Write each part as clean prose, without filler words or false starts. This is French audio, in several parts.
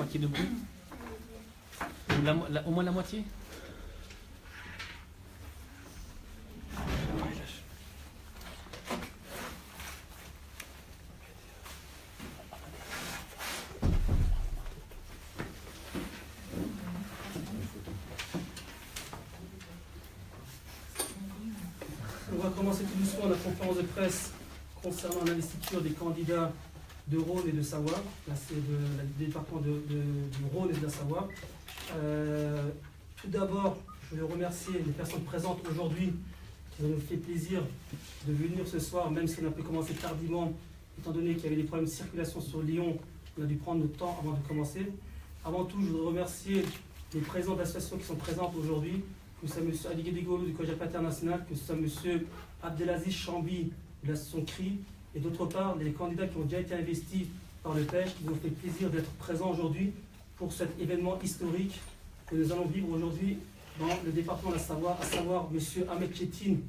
qui est debout? Au moins la moitié? On va commencer tout doucement la conférence de presse concernant l'investiture des candidats de Rhône et de Savoie. Là, c'est le département du Rhône et de la Savoie. Tout d'abord, je veux remercier les personnes présentes aujourd'hui. Ça nous fait plaisir de venir ce soir, même si on a pu commencer tardivement, étant donné qu'il y avait des problèmes de circulation sur Lyon. On a dû prendre le temps avant de commencer. Avant tout, je voudrais remercier les présidents d'associations qui sont présentes aujourd'hui, que ce soit M. Aligé Degolo du COJAP international, que ce soit M. Abdelaziz Chambi de l'association CRI, et d'autre part les candidats qui ont déjà été investis par le PEJ, qui nous ont fait plaisir d'être présents aujourd'hui pour cet événement historique que nous allons vivre aujourd'hui dans le département de la Savoie, à savoir M. Ahmed Chetine,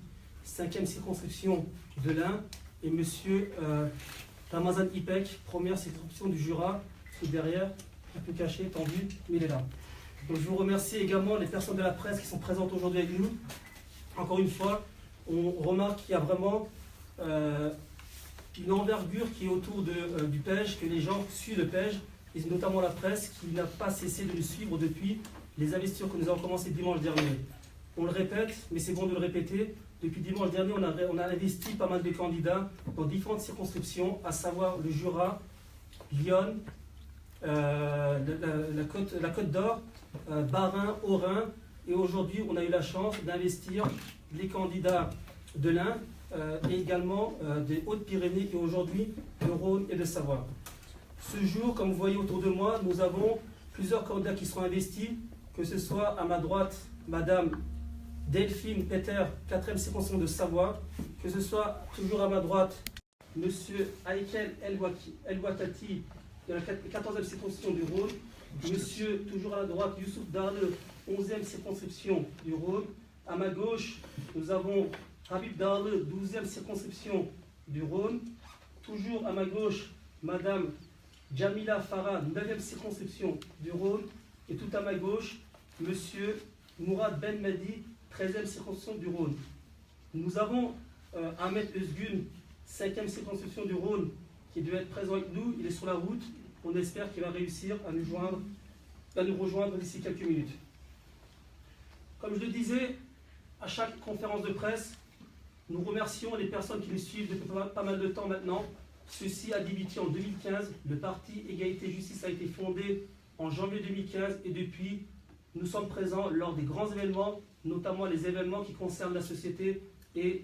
5e circonscription de l'Ain, et M. Ramazan Ipek, première circonscription du Jura, qui est derrière, un peu caché, tendu, mais il est là. Donc je vous remercie également les personnes de la presse qui sont présentes aujourd'hui avec nous. Encore une fois, on remarque qu'il y a vraiment une envergure qui est autour du PEJ, que les gens suivent le PEJ, et notamment la presse qui n'a pas cessé de nous suivre depuis les investitures que nous avons commencé dimanche dernier. On le répète, mais c'est bon de le répéter, depuis dimanche dernier, on a investi pas mal de candidats dans différentes circonscriptions, à savoir le Jura, Lyon, la Côte d'Or, Bas-Rhin, Haut-Rhin, et aujourd'hui on a eu la chance d'investir les candidats de l'Ain et également des Hautes-Pyrénées et aujourd'hui de Rhône et de Savoie. Ce jour, comme vous voyez autour de moi, nous avons plusieurs candidats qui seront investis, que ce soit à ma droite, Madame Delphine Peter, 4e circonscription de Savoie, que ce soit toujours à ma droite, Monsieur Aikel El-Ouatati, de la 14e circonscription du Rhône, Monsieur, toujours à la droite, Youssouf Darle, 11e circonscription du Rhône. À ma gauche, nous avons Habib Darle, 12e circonscription du Rhône. Toujours à ma gauche, Madame Jamila Farah, 9e circonscription du Rhône. Et tout à ma gauche, Monsieur Mourad Ben Madi, 13e circonscription du Rhône. Nous avons Ahmed Özgün, 5e circonscription du Rhône, qui devait être présent avec nous. Il est sur la route. On espère qu'il va réussir à nous rejoindre d'ici quelques minutes. Comme je le disais, à chaque conférence de presse, nous remercions les personnes qui nous suivent depuis pas mal de temps maintenant. Ceci a débuté en 2015. Le parti Égalité et Justice a été fondé en janvier 2015 et depuis, nous sommes présents lors des grands événements, notamment les événements qui concernent la société. Et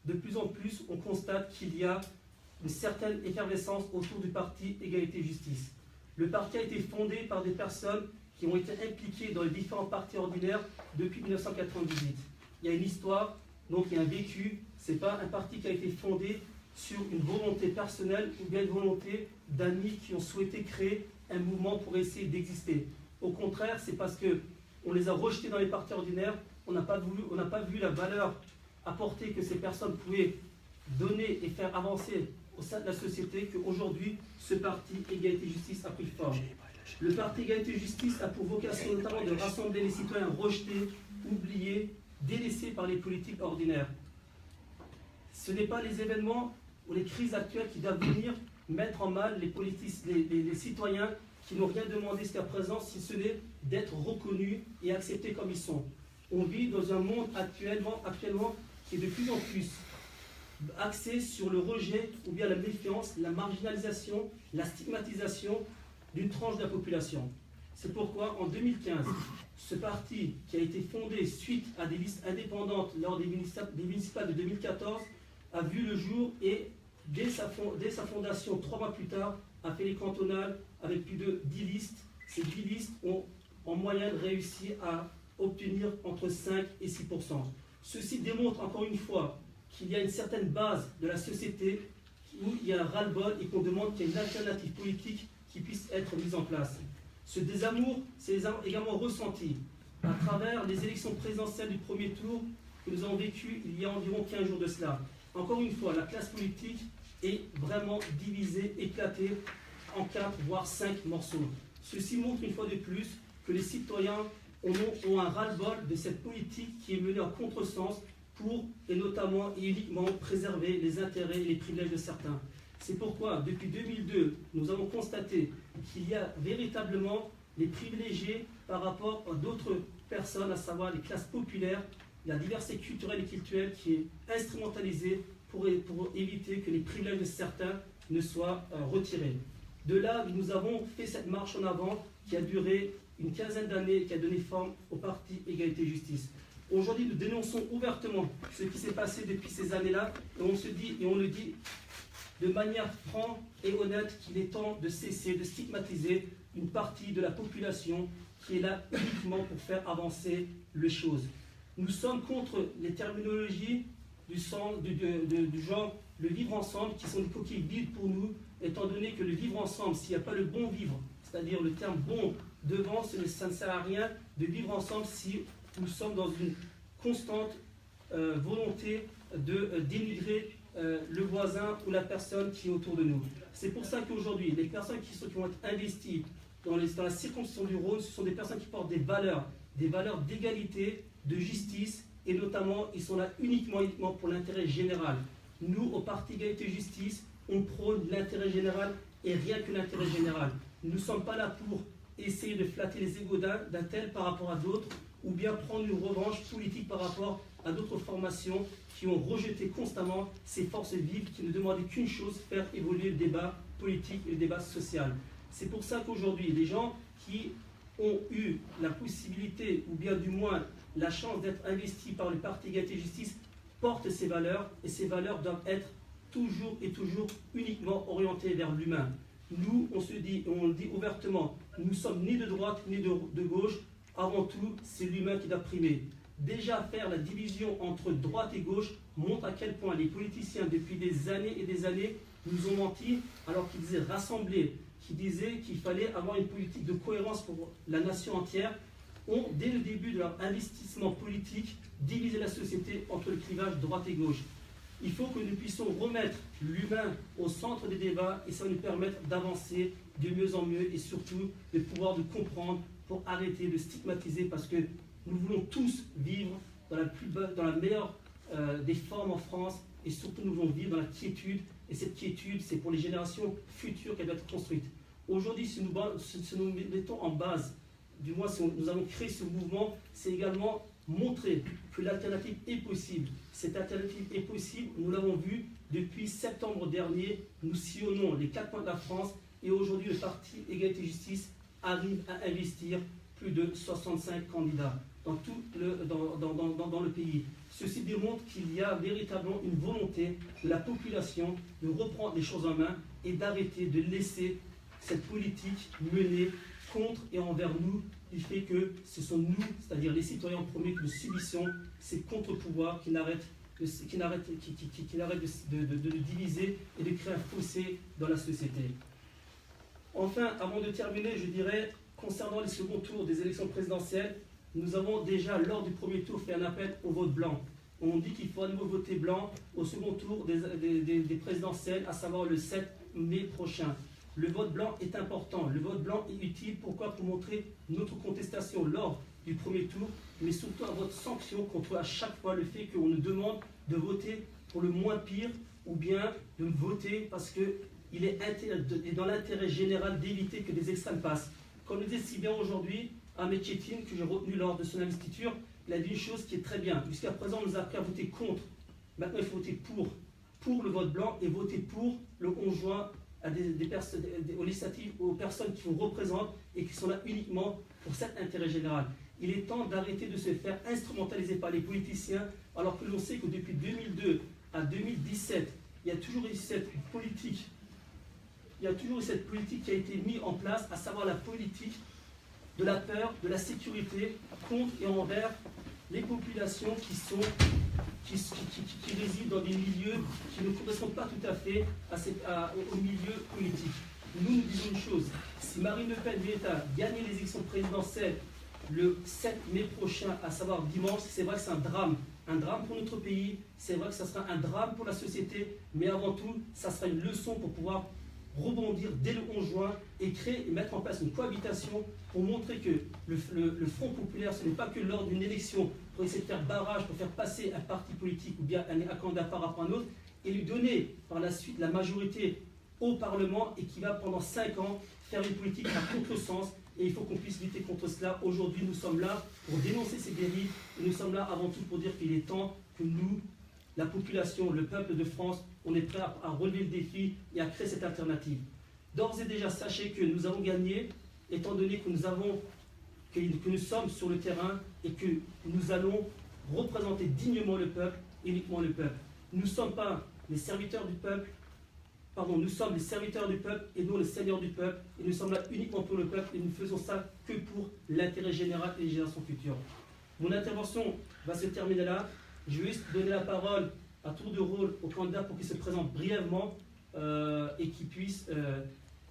de plus en plus, on constate qu'il y a une certaine effervescence autour du parti Égalité et Justice. Le parti a été fondé par des personnes qui ont été impliquées dans les différents partis ordinaires depuis 1998. Il y a une histoire, donc il y a un vécu. Ce n'est pas un parti qui a été fondé sur une volonté personnelle ou bien une volonté d'amis qui ont souhaité créer un mouvement pour essayer d'exister. Au contraire, c'est parce qu'on les a rejetés dans les partis ordinaires, on n'a pas vu la valeur apportée que ces personnes pouvaient donner et faire avancer au sein de la société qu'aujourd'hui, ce parti Égalité et Justice a pris forme. Le parti Égalité et Justice a pour vocation notamment de rassembler les citoyens rejetés, oubliés, délaissés par les politiques ordinaires. Ce n'est pas les événements ou les crises actuelles qui doivent venir mettre en mal les citoyens qui n'ont rien demandé jusqu'à présent, si ce n'est d'être reconnus et acceptés comme ils sont. On vit dans un monde actuellement qui est de plus en plus axé sur le rejet ou bien la méfiance, la marginalisation, la stigmatisation d'une tranche de la population. C'est pourquoi en 2015, ce parti qui a été fondé suite à des listes indépendantes lors des municipales de 2014 a vu le jour et dès sa fondation, 3 mois plus tard, a fait les cantonales avec plus de 10 listes. Ces 10 listes ont en moyenne réussi à obtenir entre 5 et 6%. Ceci démontre encore une fois qu'il y a une certaine base de la société où il y a un ras-le-bol et qu'on demande qu'il y ait une alternative politique qui puisse être mise en place. Ce désamour s'est également ressenti à travers les élections présidentielles du premier tour que nous avons vécues il y a environ 15 jours de cela. Encore une fois, la classe politique est vraiment divisée, éclatée en 4 voire 5 morceaux. Ceci montre une fois de plus que les citoyens ont un ras-le-bol de cette politique qui est menée en contresens pour, et notamment et uniquement, préserver les intérêts et les privilèges de certains. C'est pourquoi, depuis 2002, nous avons constaté qu'il y a véritablement les privilégiés par rapport à d'autres personnes, à savoir les classes populaires, la diversité culturelle et culturelle qui est instrumentalisée pour éviter que les privilèges de certains ne soient retirés. De là, nous avons fait cette marche en avant qui a duré une quinzaine d'années, qui a donné forme au parti Égalité et Justice. Aujourd'hui, nous dénonçons ouvertement ce qui s'est passé depuis ces années-là, et on le dit de manière franche et honnête qu'il est temps de cesser de stigmatiser une partie de la population qui est là uniquement pour faire avancer les choses. Nous sommes contre les terminologies du genre le vivre ensemble, qui sont des coquilles vides pour nous, étant donné que le vivre ensemble, s'il n'y a pas le bon vivre, c'est-à-dire le terme bon devant, ça ne sert à rien de vivre ensemble si nous sommes dans une constante volonté de dénigrer le voisin ou la personne qui est autour de nous. C'est pour ça qu'aujourd'hui, les personnes qui vont être investies dans la circonscription du Rhône, ce sont des personnes qui portent des valeurs d'égalité, de justice, et notamment, ils sont là uniquement pour l'intérêt général. Nous, au Parti Égalité et Justice, on prône l'intérêt général et rien que l'intérêt général. Nous ne sommes pas là pour essayer de flatter les égos d'un tel par rapport à d'autres, ou bien prendre une revanche politique par rapport à d'autres formations qui ont rejeté constamment ces forces vives qui ne demandaient qu'une chose, faire évoluer le débat politique et le débat social. C'est pour ça qu'aujourd'hui, les gens qui ont eu la possibilité, ou bien du moins la chance d'être investis par le Parti Égalité et Justice, portent ces valeurs, et ces valeurs doivent être toujours et toujours uniquement orientées vers l'humain. Nous, on le dit ouvertement, nous sommes ni de droite ni de gauche. Avant tout, c'est l'humain qui doit primer. Déjà, faire la division entre droite et gauche montre à quel point les politiciens, depuis des années et des années, nous ont menti, alors qu'ils disaient rassembler, qui disaient qu'il fallait avoir une politique de cohérence pour la nation entière, ont, dès le début de leur investissement politique, divisé la société entre le clivage droite et gauche. Il faut que nous puissions remettre l'humain au centre des débats, et ça va nous permettre d'avancer de mieux en mieux, et surtout de pouvoir nous comprendre pour arrêter de stigmatiser, parce que nous voulons tous vivre dans la meilleure des formes en France, et surtout nous voulons vivre dans la quiétude, et cette quiétude, c'est pour les générations futures qu'elle doit être construite. Aujourd'hui, si nous mettons en base, du moins si nous allons créer ce mouvement, c'est également montrer que l'alternative est possible. Cette alternative est possible, nous l'avons vu depuis septembre dernier, nous sillonnons les 4 coins de la France, et aujourd'hui le Parti Égalité et Justice arrive à investir plus de 65 candidats dans le pays. Ceci démontre qu'il y a véritablement une volonté de la population de reprendre les choses en main et d'arrêter de laisser cette politique menée contre et envers nous, qui fait que ce sont nous, c'est-à-dire les citoyens premiers, que nous subissons ces contre-pouvoirs qui n'arrêtent de diviser et de créer un fossé dans la société. Enfin, avant de terminer, je dirais, concernant les seconds tours des élections présidentielles, nous avons déjà, lors du premier tour, fait un appel au vote blanc. On dit qu'il faut à nouveau voter blanc au second tour des présidentielles, à savoir le 7 mai prochain. Le vote blanc est important, le vote blanc est utile. Pourquoi? Pour montrer notre contestation lors du premier tour, mais surtout un vote sanction contre à chaque fois le fait qu'on nous demande de voter pour le moins pire, ou bien de voter parce qu'il est dans l'intérêt général d'éviter que des extrêmes passent. Comme le dit si bien aujourd'hui Ahmed Chetine, que j'ai retenu lors de son investiture, il a dit une chose qui est très bien. Jusqu'à présent, on nous a appris à voter contre. Maintenant, il faut voter pour le vote blanc, et voter pour le 11 juin aux législatives, aux personnes qui vous représentent et qui sont là uniquement pour cet intérêt général. Il est temps d'arrêter de se faire instrumentaliser par les politiciens, alors que l'on sait que depuis 2002 à 2017, il y a toujours eu cette politique qui a été mise en place, à savoir la politique de la peur, de la sécurité, contre et envers les populations qui résident dans des milieux qui ne correspondent pas tout à fait au milieu politique. Nous disons une chose, si Marine Le Pen vient à gagner les élections présidentielles le 7 mai prochain, à savoir dimanche, c'est vrai que c'est un drame pour notre pays, c'est vrai que ça sera un drame pour la société, mais avant tout, ça sera une leçon pour pouvoir rebondir dès le 11 juin et créer et mettre en place une cohabitation pour montrer que le Front populaire, ce n'est pas que lors d'une élection pour essayer de faire barrage, pour faire passer un parti politique ou bien un candidat par rapport à un autre, et lui donner par la suite la majorité au Parlement et qui va pendant 5 ans faire une politique à contresens. Et il faut qu'on puisse lutter contre cela. Aujourd'hui, nous sommes là pour dénoncer ces dérives et nous sommes là avant tout pour dire qu'il est temps que nous, la population, le peuple de France, on est prêt à relever le défi et à créer cette alternative. D'ores et déjà, sachez que nous avons gagné, étant donné que nous sommes sur le terrain et que nous allons représenter dignement le peuple, uniquement le peuple. Nous ne sommes pas les serviteurs du peuple, nous sommes les serviteurs du peuple et non les seigneurs du peuple. Et nous sommes là uniquement pour le peuple et nous faisons ça que pour l'intérêt général et les générations futures. Mon intervention va se terminer là. Je vais juste donner la parole à tour de rôle aux candidats pour qu'ils se présentent brièvement et qu'ils puissent,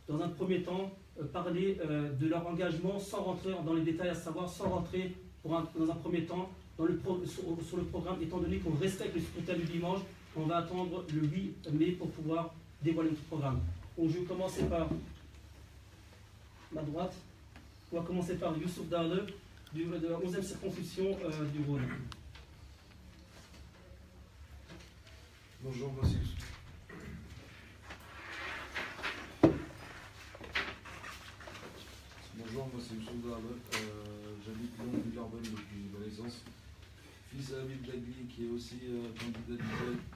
dans un premier temps, parler de leur engagement sans rentrer dans les détails, à savoir sans rentrer dans un premier temps sur le programme, étant donné qu'on respecte le scrutin du dimanche. On va attendre le 8 mai pour pouvoir dévoiler notre programme. Donc je vais commencer par ma droite. On va commencer par Youssouf Darle, de la 11e circonscription du Rhône. Bonjour, moi c'est Youssouf Darle. J'habite Lyon, Villeurbanne depuis ma naissance. Fils à Habib Dagli, qui est aussi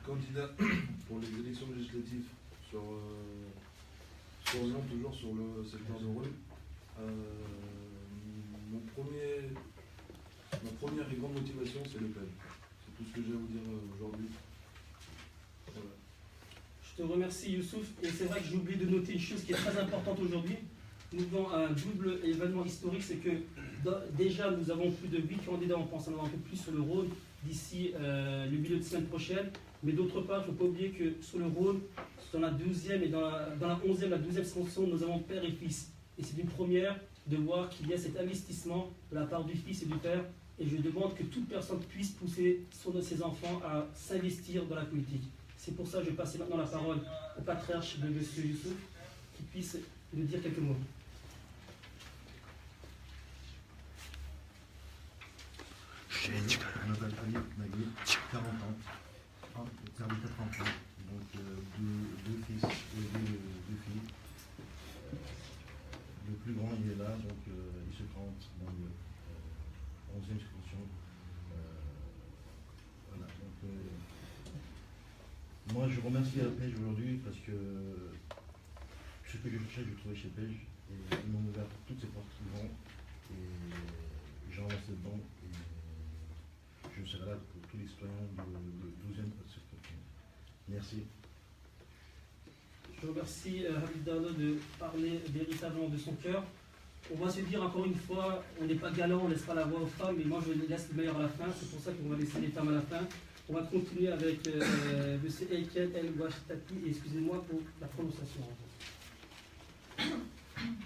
candidat pour les élections législatives sur Lyon, toujours sur le secteur de Rhône. Ma première et grande motivation, c'est le peuple. C'est tout ce que j'ai à vous dire aujourd'hui. Voilà. Je te remercie Youssouf, et c'est vrai que j'ai oublié de noter une chose qui est très importante aujourd'hui. Nous vivons un double événement historique, c'est que déjà nous avons plus de 8 candidats, on pense en avoir un peu plus sur le Rhône d'ici le milieu de semaine prochaine, mais d'autre part, il ne faut pas oublier que sur le Rhône, dans la 12e et dans la 11e, la 12e circonscription, nous avons père et fils. Et c'est une première de voir qu'il y a cet investissement de la part du fils et du père, et je demande que toute personne puisse pousser ses enfants à s'investir dans la politique. C'est pour ça que je vais passer maintenant la parole au patriarche de M. Youssouf, qui puisse nous dire quelques mots. Je m'appelle Habib Dagli, 40 ans, servi 40 ans, donc deux fils et deux filles. Le plus grand il est là, donc il se rend dans le 11e circonscription. Voilà, donc moi je remercie la Pej aujourd'hui parce que ce que je cherchais, je trouvais chez Pej et ils m'ont ouvert toutes ces portes souvent et j'ai avancé dedans. Je serai là pour tous les citoyens de 12e circonscription. Merci. Je remercie Habib Darle de parler véritablement de son cœur. On va se dire encore une fois, on n'est pas galant, on ne laisse pas la voix aux femmes, mais moi je laisse le meilleur à la fin, c'est pour ça qu'on va laisser les femmes à la fin. On va continuer avec M. Eiken El Ouachtati, et excusez-moi pour la prononciation.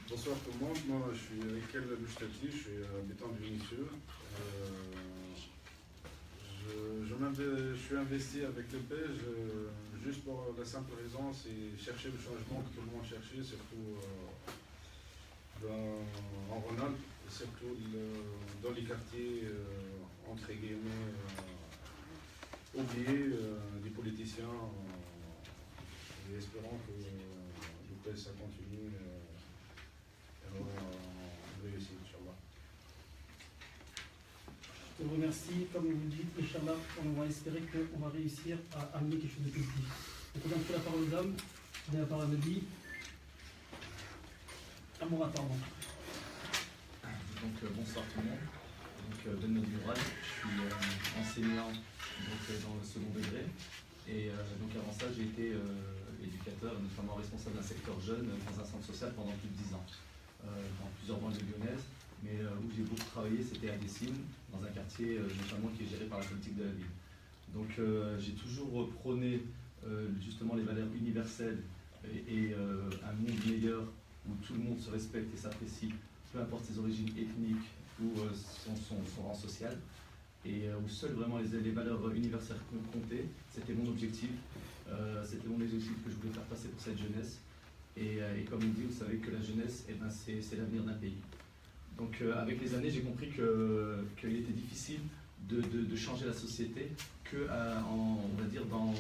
Bonsoir tout le monde, moi je suis Eiken El Ouachtati, je suis habitant du Vénissieux. Je suis investi avec le PEJ juste pour la simple raison, c'est chercher le changement que tout le monde cherchait, surtout en Rhône-Alpes, surtout dans les quartiers entre guillemets oubliés des politiciens, et espérons que le PEJ ça continue et on réussit, Inch'Allah. Je vous remercie. Comme vous dites, Inch'Allah, on va espérer qu'on va réussir à amener quelque chose de positif. Donc on donne la parole aux dames, je donne la parole à Mehdi. Amoura, pardon. Donc bonsoir tout le monde. Donc Benoît Dural, je suis enseignant dans le second degré. Et donc avant ça, j'ai été éducateur, notamment responsable d'un secteur jeune dans un centre social pendant plus de 10 ans, dans plusieurs banlieues lyonnaises. Mais où j'ai beaucoup travaillé, c'était à Dessines, dans un quartier notamment qui est géré par la politique de la ville. Donc j'ai toujours prôné justement les valeurs universelles et un monde meilleur où tout le monde se respecte et s'apprécie, peu importe ses origines ethniques ou son rang social, et où seules vraiment les valeurs universelles comptaient. C'était mon objectif que je voulais faire passer pour cette jeunesse. Et comme on dit, vous savez que la jeunesse, c'est l'avenir d'un pays. Donc avec les années, j'ai compris qu'il était difficile de changer la société on va dire, en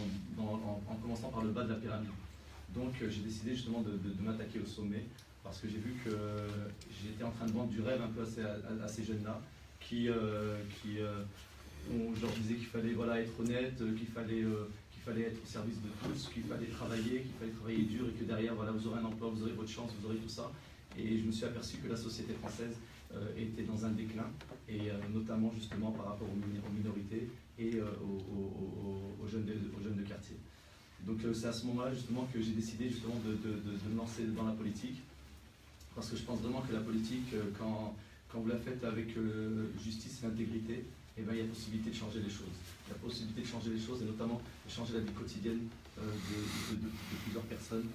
commençant par le bas de la pyramide. Donc j'ai décidé justement de m'attaquer au sommet, parce que j'ai vu que j'étais en train de vendre du rêve un peu à ces jeunes-là, qui je leur disais qu'il fallait être honnête, qu'il fallait être au service de tous, qu'il fallait travailler dur, et que derrière, vous aurez un emploi, vous aurez votre chance, vous aurez tout ça. Et je me suis aperçu que la société française était dans un déclin, et notamment justement par rapport aux minorités et aux jeunes de quartier. Donc c'est à ce moment-là justement que j'ai décidé justement de me lancer dans la politique, parce que je pense vraiment que la politique, quand vous la faites avec justice et intégrité, il y a possibilité de changer les choses. Il y a possibilité de changer les choses, et notamment de changer la vie quotidienne de plusieurs personnes,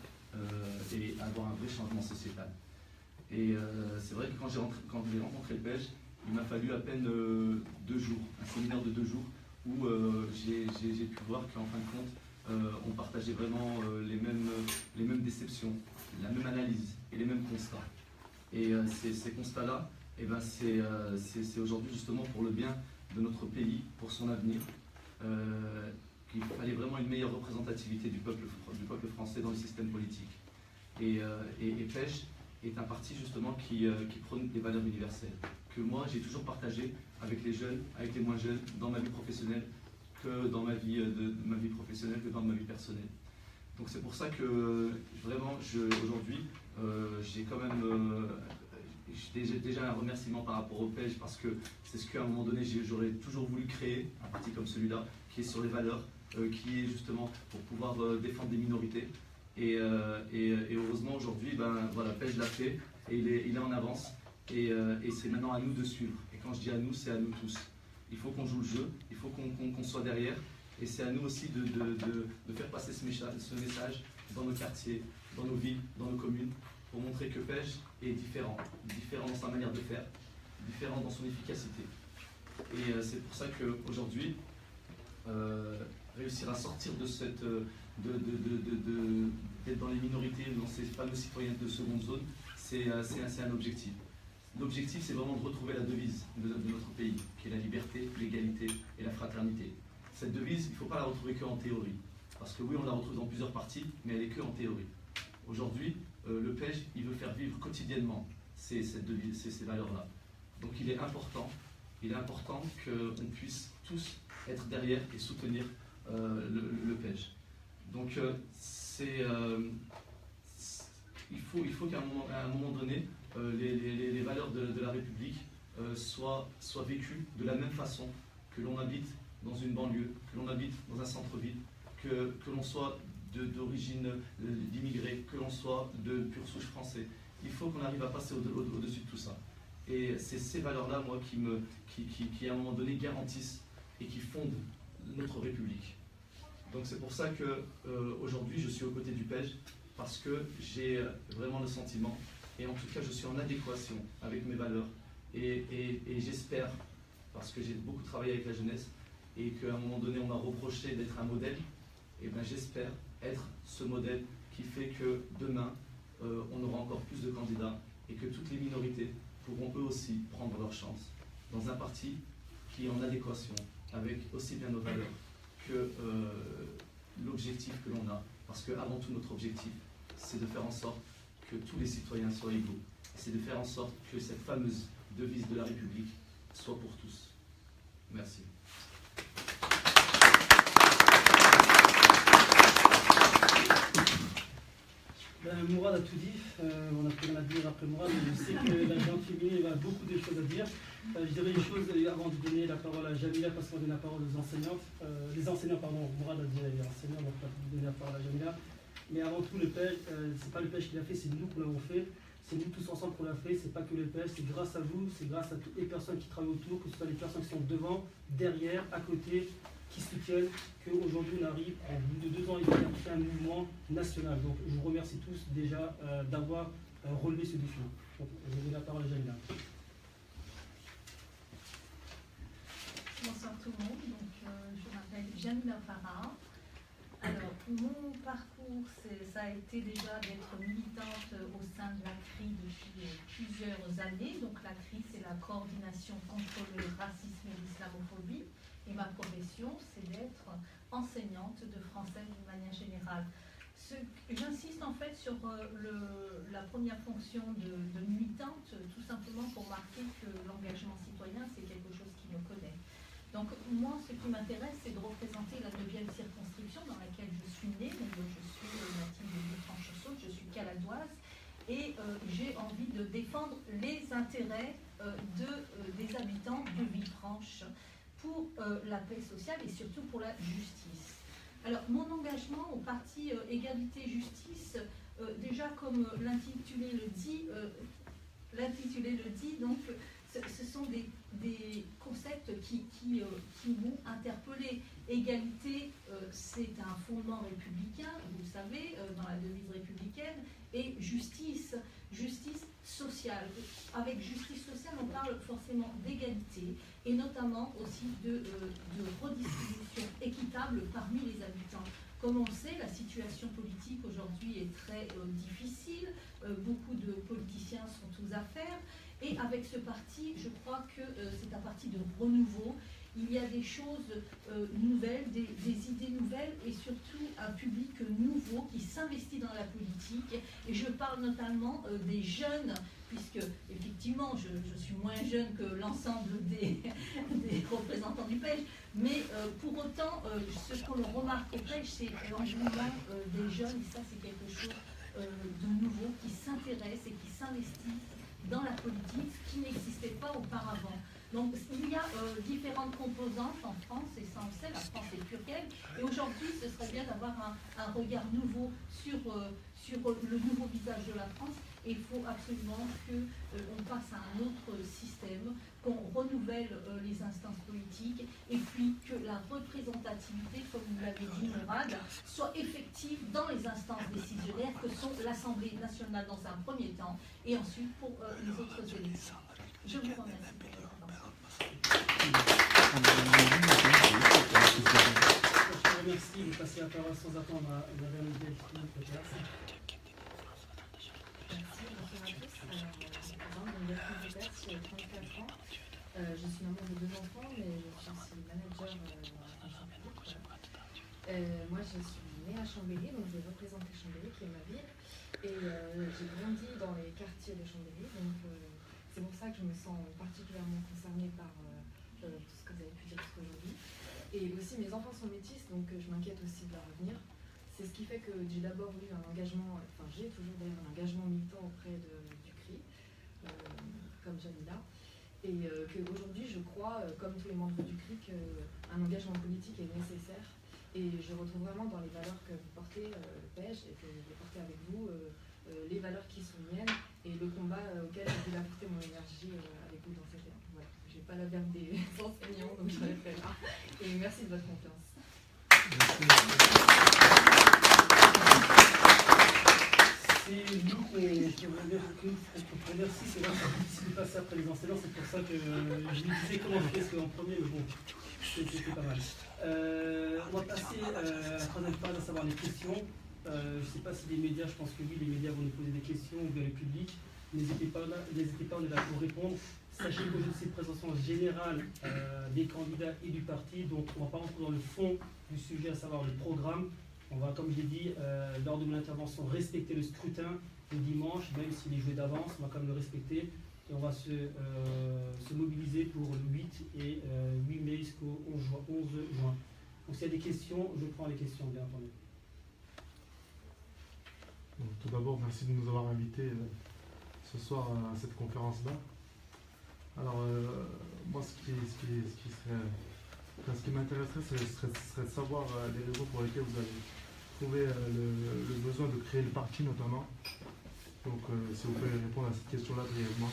et avoir un vrai changement sociétal. Et c'est vrai que quand j'ai rencontré le PEJ, il m'a fallu à peine 2 jours, un séminaire de 2 jours, où j'ai pu voir qu'en fin de compte, on partageait vraiment les mêmes déceptions, la même analyse et les mêmes constats. Et ces constats-là, c'est aujourd'hui justement pour le bien de notre pays, pour son avenir, qu'il fallait vraiment une meilleure représentativité du peuple français dans le système politique. Et PEJ est un parti justement qui prône des valeurs universelles, que moi j'ai toujours partagé avec les jeunes, avec les moins jeunes, dans ma vie professionnelle, que dans ma vie professionnelle, que dans ma vie personnelle. Donc c'est pour ça que vraiment aujourd'hui j'ai quand même déjà un remerciement par rapport au PEJ, parce que c'est ce qu'à un moment donné j'aurais toujours voulu créer, un parti comme celui-là, qui est sur les valeurs, qui est justement pour pouvoir défendre des minorités. Et heureusement aujourd'hui, PEJ l'a fait, et il est en avance, et c'est maintenant à nous de suivre. Et quand je dis à nous, c'est à nous tous. Il faut qu'on joue le jeu, il faut qu'on soit derrière, et c'est à nous aussi de faire passer ce message dans nos quartiers, dans nos villes, dans nos communes, pour montrer que PEJ est différent dans sa manière de faire, différent dans son efficacité. Et c'est pour ça qu'aujourd'hui, réussir à sortir de cette d'être dans les minorités, dans ces fameux citoyens de seconde zone, c'est un objectif. L'objectif, c'est vraiment de retrouver la devise de notre pays, qui est la liberté, l'égalité et la fraternité. Cette devise, il ne faut pas la retrouver qu'en théorie, parce que oui, on la retrouve dans plusieurs parties, mais elle n'est qu'en théorie. Aujourd'hui, le PEJ, il veut faire vivre quotidiennement ces valeurs-là. Donc il est important qu'on puisse tous être derrière et soutenir le PEJ. Donc il faut qu'à un moment donné, les valeurs de la République soient vécues de la même façon, que l'on habite dans une banlieue, que l'on habite dans un centre-ville, que l'on soit d'origine d'immigrés, que l'on soit de pure souche français. Il faut qu'on arrive à passer au-dessus de tout ça. Et c'est ces valeurs-là, moi, qui à un moment donné garantissent et qui fondent notre République. Donc c'est pour ça que aujourd'hui je suis aux côtés du PEJ, parce que j'ai vraiment le sentiment, et en tout cas je suis en adéquation avec mes valeurs, et j'espère, parce que j'ai beaucoup travaillé avec la jeunesse, et qu'à un moment donné on m'a reproché d'être un modèle, et bien j'espère être ce modèle qui fait que demain on aura encore plus de candidats, et que toutes les minorités pourront eux aussi prendre leur chance dans un parti qui est en adéquation avec aussi bien nos valeurs que l'objectif que l'on a. Parce qu'avant tout, notre objectif, c'est de faire en sorte que tous les citoyens soient égaux. C'est de faire en sorte que cette fameuse devise de la République soit pour tous. Merci. Mourad a tout dit, on a plus rien à dire après Mourad, mais je sais que la gentilité a beaucoup de choses à dire. Je dirais une chose avant de donner la parole à Jamila, parce qu'on donne la parole aux enseignantes. Les enseignants, pardon, Mourad a dit les enseignants, donc on va donner la parole à Jamila. Mais avant tout, le PEJ, c'est pas le PEJ qui l'a fait, c'est nous qui l'avons fait. C'est nous tous ensemble qu'on l'a fait, c'est pas que le PEJ, c'est grâce à vous, c'est grâce à toutes les personnes qui travaillent autour, que ce soit les personnes qui sont devant, derrière, à côté, qui soutiennent qu'aujourd'hui on arrive, en bout de 2 ans, il y a un mouvement national. Donc je vous remercie tous déjà d'avoir relevé ce défi. Donc, je vais donner la parole à Jamila. Bonsoir tout le monde, donc, je m'appelle Jamila Farah. Alors mon parcours, ça a été déjà d'être militante au sein de la CRI depuis plusieurs années. Donc la CRI, c'est la coordination contre le racisme et l'islamophobie. Et ma profession, c'est d'être enseignante de français d'une manière générale. J'insiste en fait sur la première fonction de militante, tout simplement pour marquer que l'engagement citoyen, c'est quelque chose qui me connaît. Donc moi, ce qui m'intéresse, c'est de représenter la 9e circonscription dans laquelle je suis née. Donc, je suis native de Villefranche-sur-Saône, je suis caladoise, et j'ai envie de défendre les intérêts des habitants de Villefranche pour la paix sociale et surtout pour la justice. Alors, mon engagement au parti Égalité-Justice, déjà comme l'intitulé le dit, donc, ce sont des concepts qui m'ont interpellé. Égalité, c'est un fondement républicain, vous le savez, dans la devise républicaine, et justice sociale. Avec justice sociale, on parle forcément d'égalité, et notamment aussi de redistribution équitable parmi les habitants. Comme on le sait, la situation politique aujourd'hui est très difficile, beaucoup de politiciens sont aux affaires, et avec ce parti, je crois que c'est un parti de renouveau. Il y a des choses nouvelles, des idées nouvelles, et surtout un public nouveau qui s'investit dans la politique. Et je parle notamment des jeunes, puisque effectivement je suis moins jeune que l'ensemble des représentants du PEJ, mais pour autant ce qu'on remarque au PEJ, c'est l'engouement des jeunes, et ça c'est quelque chose de nouveau, qui s'intéresse et qui s'investit dans la politique, ce qui n'existait pas auparavant. Donc il y a différentes composantes en France, et ça on le sait, la France est plurielle, et aujourd'hui ce serait bien d'avoir un regard nouveau sur le nouveau visage de la France, et il faut absolument qu'on passe à un autre système, qu'on renouvelle les instances politiques, et puis que la représentativité, comme vous l'avez dit Mourad, soit effective dans les instances décisionnaires que sont l'Assemblée nationale dans un premier temps, et ensuite pour les autres élections. Je vous remercie pour votre attention. Je vous remercie de passer la parole sans attendre à Madame Delphine Peters. Merci, bonsoir à tous. Alors, je me présente, donc Delphine Peters, j'ai 34 ans. Je suis maman de 2 enfants, mais je suis aussi manager dans la fonction publique. Moi, je suis née à Chambéry, donc je vais représenter Chambéry, qui est ma ville. Et j'ai grandi dans les quartiers de Chambéry, donc c'est pour ça que je me sens particulièrement concernée par tout ce que vous avez pu dire jusqu'aujourd'hui. Et aussi, mes enfants sont métis, donc je m'inquiète aussi de leur avenir. C'est ce qui fait que j'ai d'abord eu un engagement, enfin j'ai toujours d'ailleurs un engagement militant auprès du CRI, comme Jamila, et qu'aujourd'hui je crois, comme tous les membres du CRI, qu'un engagement politique est nécessaire, et je retrouve vraiment dans les valeurs que vous portez, le PEJ, et que je portez avec vous, les valeurs qui sont miennes, et le combat auquel je voulais apporter mon énergie avec vous dans cette ère. Voilà, j'ai pas la verbe des enseignants, donc je l'ai fait là, et merci de votre confiance. C'est nous qu'on remercie, c'est vrai que c'est difficile de passer après les enseignants, c'est pour ça que je lui disais comment je fais en premier, mais bon, c'était pas mal. On va passer à la troisième phase, à savoir les questions. Je ne sais pas si les médias, je pense que oui, les médias vont nous poser des questions, ou bien le public. N'hésitez pas, on est là pour répondre. Sachez que je suis une présentation générale des candidats et du parti, donc on ne va pas rentrer dans le fond du sujet, à savoir le programme. On va, comme j'ai dit, lors de mon intervention, respecter le scrutin le dimanche, même s'il est joué d'avance, on va quand même le respecter. Et on va se mobiliser pour le 8 mai jusqu'au 11 juin. Donc s'il y a des questions, je prends les questions, bien entendu. Donc, tout d'abord, merci de nous avoir invités ce soir à cette conférence-là. Alors, moi, ce qui m'intéresserait, ce serait de savoir les raisons pour lesquelles vous avez trouvé le besoin de créer le parti, notamment. Donc, si vous pouvez répondre à cette question-là brièvement.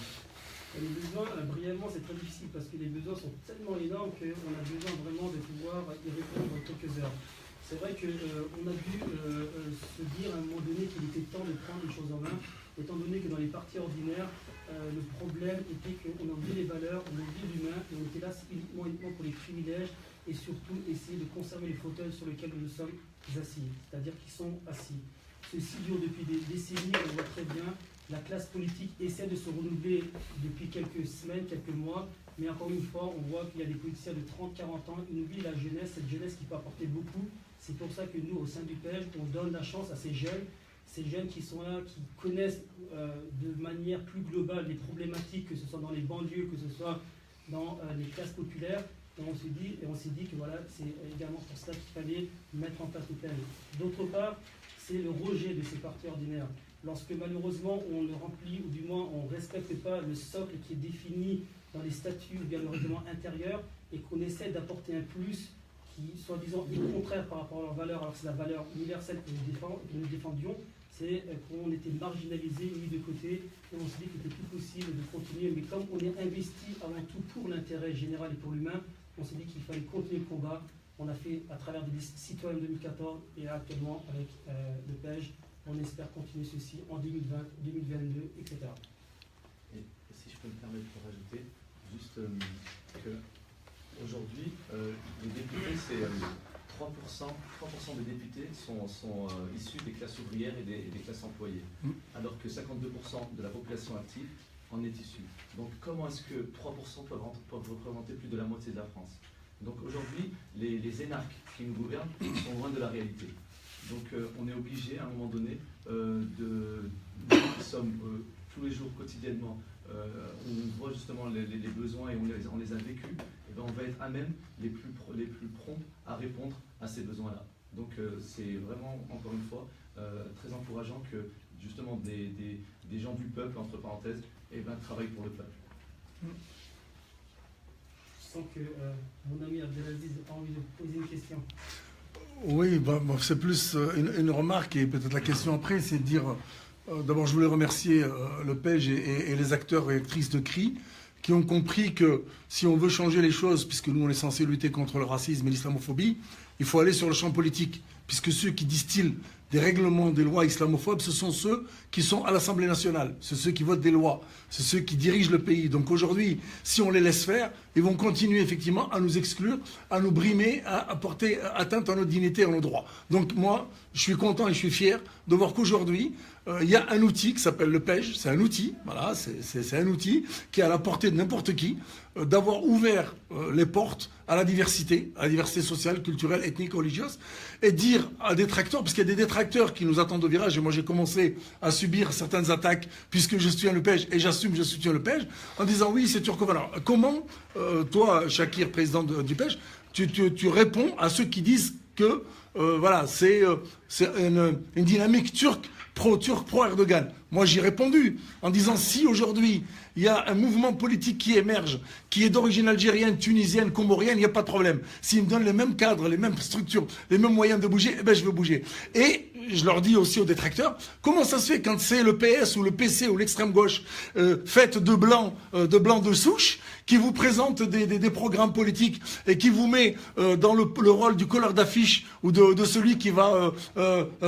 Les besoins, brièvement, c'est très difficile parce que les besoins sont tellement énormes qu'on a besoin vraiment de pouvoir y répondre en quelques heures. C'est vrai qu'on a dû se dire à un moment donné qu'il était temps de prendre les choses en main, étant donné que dans les partis ordinaires, le problème était qu'on a oublié les valeurs, on a oublié l'humain, et on était là uniquement pour les privilèges et surtout essayer de conserver les fauteuils sur lesquels nous sommes assis, c'est-à-dire qu'ils sont assis. Ceci dure depuis des décennies, on voit très bien, la classe politique essaie de se renouveler depuis quelques semaines, quelques mois, mais encore une fois, on voit qu'il y a des politiciens de 30-40 ans, ils oublient la jeunesse, cette jeunesse qui peut apporter beaucoup. C'est pour ça que nous, au sein du PEJ, on donne la chance à ces jeunes qui sont là, qui connaissent de manière plus globale les problématiques, que ce soit dans les banlieues, que ce soit dans les classes populaires. Et on s'est dit que voilà, c'est également pour ça qu'il fallait mettre en place le PEJ. D'autre part, c'est le rejet de ces partis ordinaires. Lorsque malheureusement on ne remplit, ou du moins on ne respecte pas le socle qui est défini dans les statuts ou bien le règlement intérieur, et qu'on essaie d'apporter un plus qui, soi-disant, est contraire par rapport à leurs valeurs, alors que c'est la valeur universelle que nous défendions, c'est qu'on était marginalisés, mis de côté, et on s'est dit qu'il était plus possible de continuer. Mais comme on est investi avant tout pour l'intérêt général et pour l'humain, on s'est dit qu'il fallait continuer le combat. On a fait à travers des listes citoyennes 2014 et actuellement avec le PEJ. On espère continuer ceci en 2020, 2022, etc. Et si je peux me permettre de rajouter, juste que aujourd'hui, les députés, c'est 3% des députés sont issus des classes ouvrières et des classes employées, alors que 52% de la population active en est issue. Donc comment est-ce que 3% peuvent représenter plus de la moitié de la France? Donc aujourd'hui, les énarques qui nous gouvernent sont loin de la réalité. Donc on est obligé à un moment donné nous qui sommes tous les jours, quotidiennement, on voit justement les besoins et on les a vécus, et ben on va être à même les plus prompts à répondre à ces besoins-là. Donc c'est vraiment, encore une fois, très encourageant que justement des gens du peuple, entre parenthèses, et ben, travaillent pour le peuple. Je sens que mon ami Abdelaziz a envie de poser une question. Oui, c'est plus une remarque et peut-être la question après, c'est de dire, d'abord je voulais remercier le PEJ et les acteurs et actrices de CRI qui ont compris que si on veut changer les choses, puisque nous on est censé lutter contre le racisme et l'islamophobie, il faut aller sur le champ politique, puisque ceux qui distillent des règlements, des lois islamophobes, ce sont ceux qui sont à l'Assemblée nationale, c'est ceux qui votent des lois, c'est ceux qui dirigent le pays. Donc aujourd'hui, si on les laisse faire, ils vont continuer effectivement à nous exclure, à nous brimer, à porter atteinte à notre dignité et à nos droits. Donc moi, je suis content et je suis fier de voir qu'aujourd'hui, il y a un outil qui s'appelle le PEJ, c'est un outil, voilà, c'est un outil qui est à la portée de n'importe qui, d'avoir ouvert les portes à la diversité sociale, culturelle, ethnique, religieuse, et dire à des détracteurs, parce qu'il y a des détracteurs qui nous attendent au virage, et moi j'ai commencé à subir certaines attaques, puisque je soutiens le PEJ, et j'assume que je soutiens le PEJ, en disant oui, c'est turco. Alors comment, toi, Shakir, président du PEJ, tu réponds à ceux qui disent que voilà, c'est une dynamique turque, pro-turc, pro-Erdogan. Moi, j'ai répondu en disant si aujourd'hui il y a un mouvement politique qui émerge, qui est d'origine algérienne, tunisienne, comorienne, il n'y a pas de problème. S'ils me donnent les mêmes cadres, les mêmes structures, les mêmes moyens de bouger, eh ben, je veux bouger. Et je leur dis aussi aux détracteurs, comment ça se fait quand c'est le PS ou le PC ou l'extrême gauche faite de blancs de souche, qui vous présente des programmes politiques et qui vous met dans le rôle du colleur d'affiche ou de celui qui va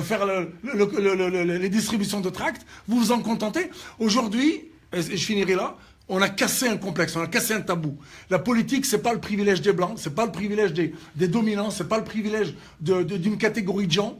faire les distributions de tracts, vous vous en contentez. Aujourd'hui, et je finirai là, on a cassé un complexe, on a cassé un tabou. La politique, c'est pas le privilège des blancs, c'est pas le privilège des dominants, c'est pas le privilège d'une catégorie de gens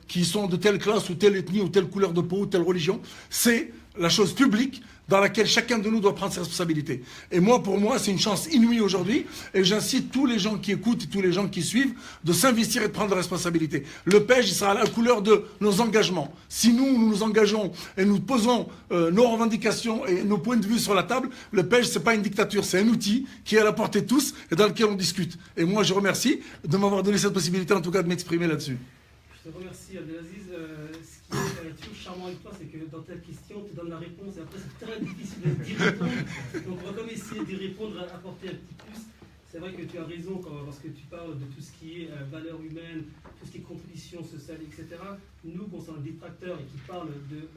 qui sont de telle classe ou telle ethnie ou telle couleur de peau ou telle religion. C'est la chose publique dans laquelle chacun de nous doit prendre ses responsabilités. Et moi, pour moi, c'est une chance inouïe aujourd'hui, et j'incite tous les gens qui écoutent et tous les gens qui suivent de s'investir et de prendre des responsabilités. Le PEJ, il sera à la couleur de nos engagements. Si nous nous engageons et nous posons nos revendications et nos points de vue sur la table, le PEJ, c'est pas une dictature, c'est un outil qui est à la portée de tous et dans lequel on discute. Et moi, je remercie de m'avoir donné cette possibilité, en tout cas, de m'exprimer là-dessus. Je te remercie, Abdelaziz. Ce qui est toujours charmant avec toi, c'est que dans ta question, tu donnes la réponse et après, c'est très difficile d'y répondre. Donc, on va comme essayer d'y répondre, apporter un petit plus. C'est vrai que tu as raison lorsque tu parles de tout ce qui est valeurs humaines, tout ce qui est compétition sociale, etc. Nous, concernant les détracteurs et qui parlent de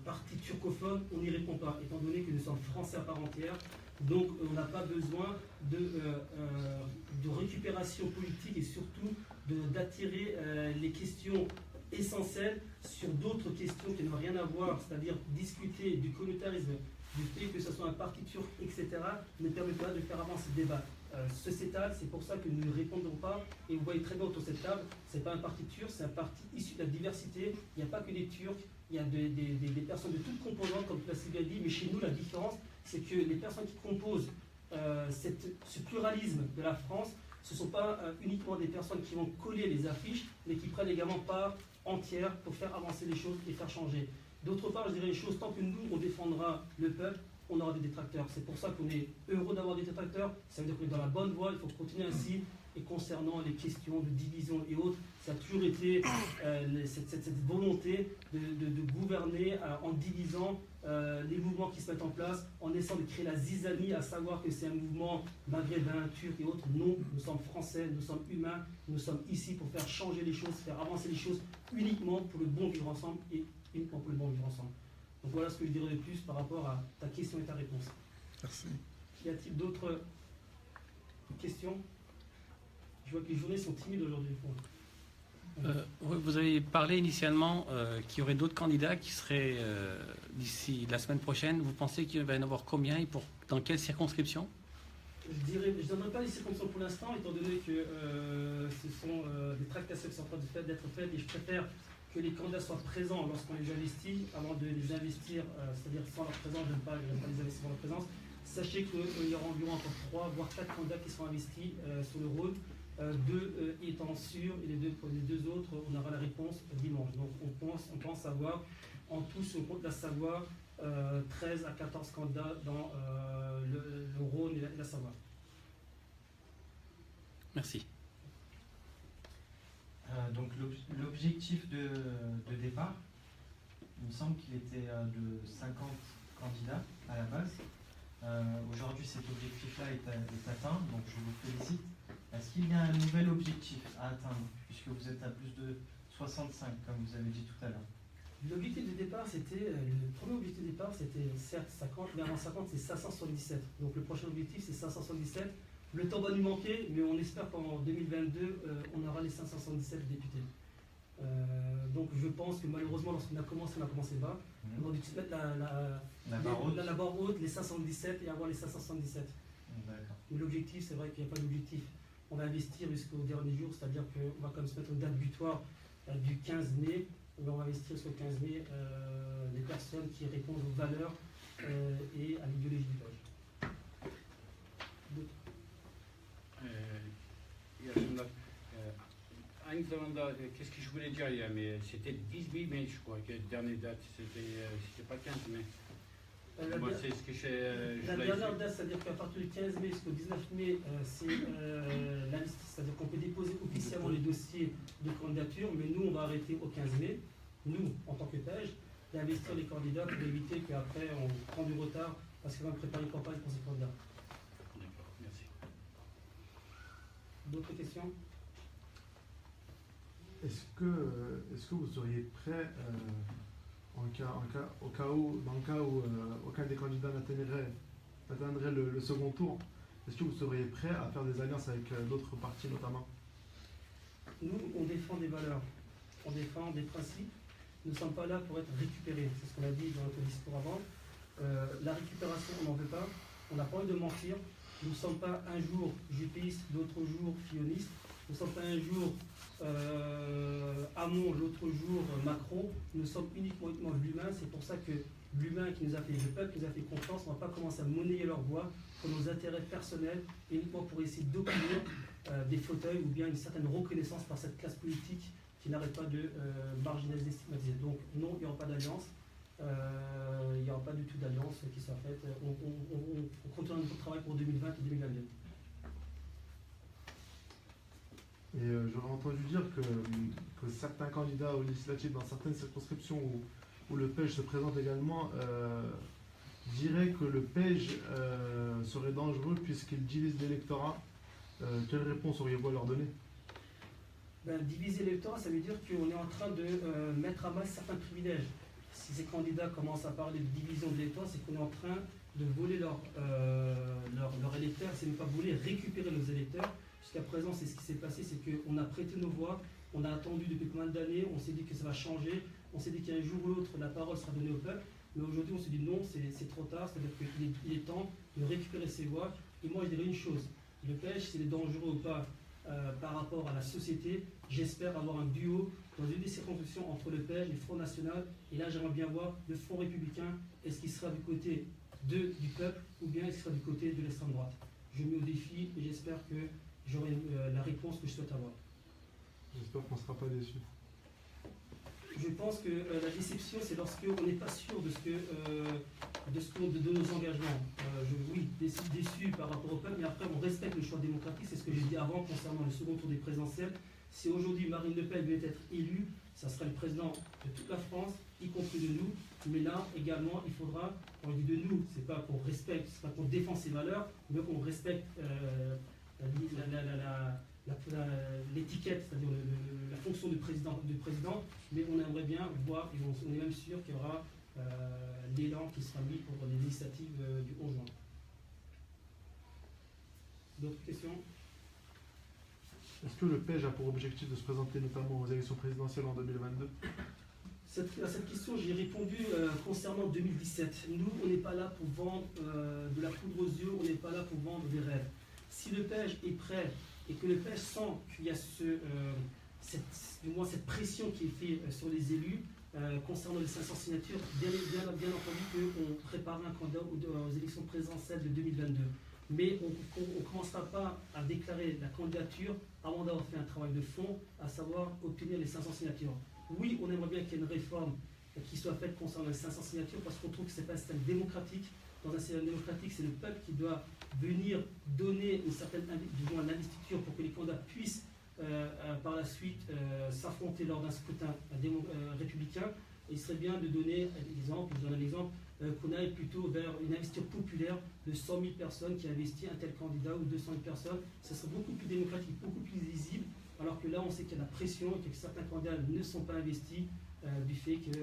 partis turcophones, on n'y répond pas, étant donné que nous sommes français à part entière. Donc, on n'a pas besoin de récupération politique et surtout d'attirer les questions essentielles sur d'autres questions qui n'ont rien à voir, c'est-à-dire discuter du communautarisme du fait que ce soit un parti turc, etc., ne permet pas de faire avancer le débat. Ce CETAL, c'est pour ça que nous ne répondons pas, et vous voyez très bien autour de cette table, ce n'est pas un parti turc, c'est un parti issu de la diversité. Il n'y a pas que des Turcs, il y a des personnes de toutes composantes, comme l'a Sylvia dit, mais chez nous, la différence, c'est que les personnes qui composent ce pluralisme de la France, ce ne sont pas uniquement des personnes qui vont coller les affiches, mais qui prennent également part entière pour faire avancer les choses et faire changer. D'autre part, je dirais une chose, tant que nous, on défendra le peuple, on aura des détracteurs. C'est pour ça qu'on est heureux d'avoir des détracteurs, ça veut dire qu'on est dans la bonne voie, il faut continuer ainsi. Et concernant les questions de division et autres, ça a toujours été cette volonté de gouverner en divisant les mouvements qui se mettent en place, en essayant de créer la zizanie, à savoir que c'est un mouvement maghrébin, turc et autres. Non, nous sommes français, nous sommes humains, nous sommes ici pour faire changer les choses, faire avancer les choses uniquement pour le bon vivre ensemble et uniquement pour le bon vivre ensemble. Donc voilà ce que je dirais de plus par rapport à ta question et ta réponse. Merci. Y a-t-il d'autres questions? Je vois que les journées sont timides aujourd'hui. Oui, vous avez parlé initialement qu'il y aurait d'autres candidats qui seraient d'ici la semaine prochaine. Vous pensez qu'il va y en avoir combien et dans quelle circonscription? Je ne donnerai pas les circonscriptions pour l'instant, étant donné que ce sont des tractations qui sont en train d'être faites, et je préfère que les candidats soient présents lorsqu'on les investit, avant de les investir, c'est-à-dire sans leur présence, je n'aime pas les investir sans leur présence. Sachez qu'il y aura environ encore 3 voire 4 candidats qui seront investis sur le rôle. 2 étant sûrs, et pour les 2 autres, on aura la réponse dimanche. Donc on pense avoir, en tout, sur le compte de la Savoie, 13 à 14 candidats dans le Rhône et la Savoie. Merci. Donc l'objectif de départ, il me semble qu'il était de 50 candidats à la base. Aujourd'hui, cet objectif-là est atteint, donc je vous félicite. Est-ce qu'il y a un nouvel objectif à atteindre, puisque vous êtes à plus de 65, comme vous avez dit tout à l'heure? L'objectif de départ, le premier objectif de départ, c'était certes 50, mais avant 50, c'est 577. Donc le prochain objectif, c'est 577. Le temps va nous manquer, mais on espère qu'en 2022, on aura les 577 députés. Donc je pense que malheureusement, lorsqu'on a commencé bas. On aurait dû se mettre la barre haute, les 577 et avoir les 577. Mais l'objectif, c'est vrai qu'il n'y a pas d'objectif. On va investir jusqu'au dernier jour, c'est-à-dire qu'on va comme se mettre une date butoir du 15 mai. On va investir jusqu'au 15 mai les personnes qui répondent aux valeurs et à l'idéologie du peuple. Aynı zamanda qu'est-ce que je voulais dire hier, mais c'était le 18 mai, je crois, que la dernière date, c'était pas 15 mai. Moi, c'est ce que la dernière date, c'est-à-dire qu'à partir du 15 mai jusqu'au 19 mai, c'est l'investissement, c'est-à-dire qu'on peut déposer officiellement les dossiers de candidature, mais nous, on va arrêter au 15 mai, nous, en tant que PEJ, d'investir les candidats pour éviter qu'après, on prend du retard parce qu'on va préparer une campagne pour ces candidats. D'accord, merci. D'autres questions? Est-ce que vous seriez prêt, dans le cas où aucun des candidats n'atteindrait le second tour, est-ce que vous seriez prêt à faire des alliances avec d'autres partis notamment? Nous, on défend des valeurs, on défend des principes. Nous ne sommes pas là pour être récupérés. C'est ce qu'on a dit dans notre discours avant. La récupération, on n'en veut pas. On n'a pas envie de mentir. Nous ne sommes pas un jour jupéistes, l'autre jour fillonistes. Nous ne sommes pas un jour Hamon, l'autre jour Macron. Nous sommes uniquement l'humain. C'est pour ça que l'humain qui nous a fait, le peuple qui nous a fait confiance, on ne va pas commencer à monnayer leur voix pour nos intérêts personnels, uniquement pour essayer d'obtenir des fauteuils ou bien une certaine reconnaissance par cette classe politique qui n'arrête pas de marginaliser, stigmatiser. Donc non, il n'y aura pas d'alliance. Il n'y aura pas du tout d'alliance qui soit faite. On continue notre travail pour 2020 et 2022. Et j'aurais entendu dire que certains candidats aux législatives dans certaines circonscriptions où le PEJ se présente également diraient que le PEJ serait dangereux puisqu'il divise l'électorat. Quelle réponse auriez-vous à leur donner? Diviser l'électorat, ça veut dire qu'on est en train de mettre à mal certains privilèges. Si ces candidats commencent à parler de division de l'électorat, c'est qu'on est en train de voler leurs électeurs. C'est ne pas voler, récupérer nos électeurs. Jusqu'à présent, c'est ce qui s'est passé, c'est qu'on a prêté nos voix, on a attendu depuis combien d'années, on s'est dit que ça va changer, on s'est dit qu'un jour ou l'autre, la parole sera donnée au peuple. Mais aujourd'hui, on se dit non, c'est trop tard, c'est-à-dire qu'il est temps de récupérer ces voix. Et moi, je dirais une chose, le PEJ, s'il est dangereux ou pas par rapport à la société, j'espère avoir un duo dans une des circonscriptions entre le PEJ, le Front National, et là, j'aimerais bien voir le Front Républicain, est-ce qu'il sera du côté du peuple ou bien il sera du côté de l'extrême droite. Je mets au défi et j'espère que j'aurai la réponse que je souhaite avoir. J'espère qu'on ne sera pas déçus. Je pense que la déception, c'est lorsqu'on n'est pas sûr de nos engagements. Oui, déçu par rapport au peuple, mais après, on respecte le choix démocratique. C'est ce que j'ai dit avant concernant le second tour des présidentielles. Si aujourd'hui Marine Le Pen devait être élue, ça sera le président de toute la France, y compris de nous. Mais là, également, il faudra, quand on dit de nous, c'est pas qu'on respecte, c'est pas qu'on défend ses valeurs, mais qu'on respecte l'étiquette, c'est-à-dire la fonction de président, mais on aimerait bien voir, et on est même sûr qu'il y aura l'élan qui sera mis pour les législatives du 11 juin. D'autres questions? Est-ce que le PEJ a pour objectif de se présenter notamment aux élections présidentielles en 2022? À cette question, j'ai répondu concernant 2017. Nous, on n'est pas là pour vendre de la poudre aux yeux, on n'est pas là pour vendre des rêves. Si le PEJ est prêt et que le PEJ sent qu'il y a cette pression qui est faite sur les élus concernant les 500 signatures, bien entendu qu'on prépare un candidat aux élections présidentielles de 2022. Mais on ne commencera pas à déclarer la candidature avant d'avoir fait un travail de fond, à savoir obtenir les 500 signatures. Oui, on aimerait bien qu'il y ait une réforme qui soit faite concernant les 500 signatures parce qu'on trouve que ce n'est pas un système démocratique. Dans un système démocratique, c'est le peuple qui doit venir donner une certaine investiture pour que les candidats puissent par la suite s'affronter lors d'un scrutin républicain. Et il serait bien de donner je vous donne un exemple, qu'on aille plutôt vers une investiture populaire de 100 000 personnes qui investissent un tel candidat ou 200 000 personnes. Ça serait beaucoup plus démocratique, beaucoup plus lisible. Alors que là, on sait qu'il y a de la pression et que certains candidats ne sont pas investis du fait qu'ils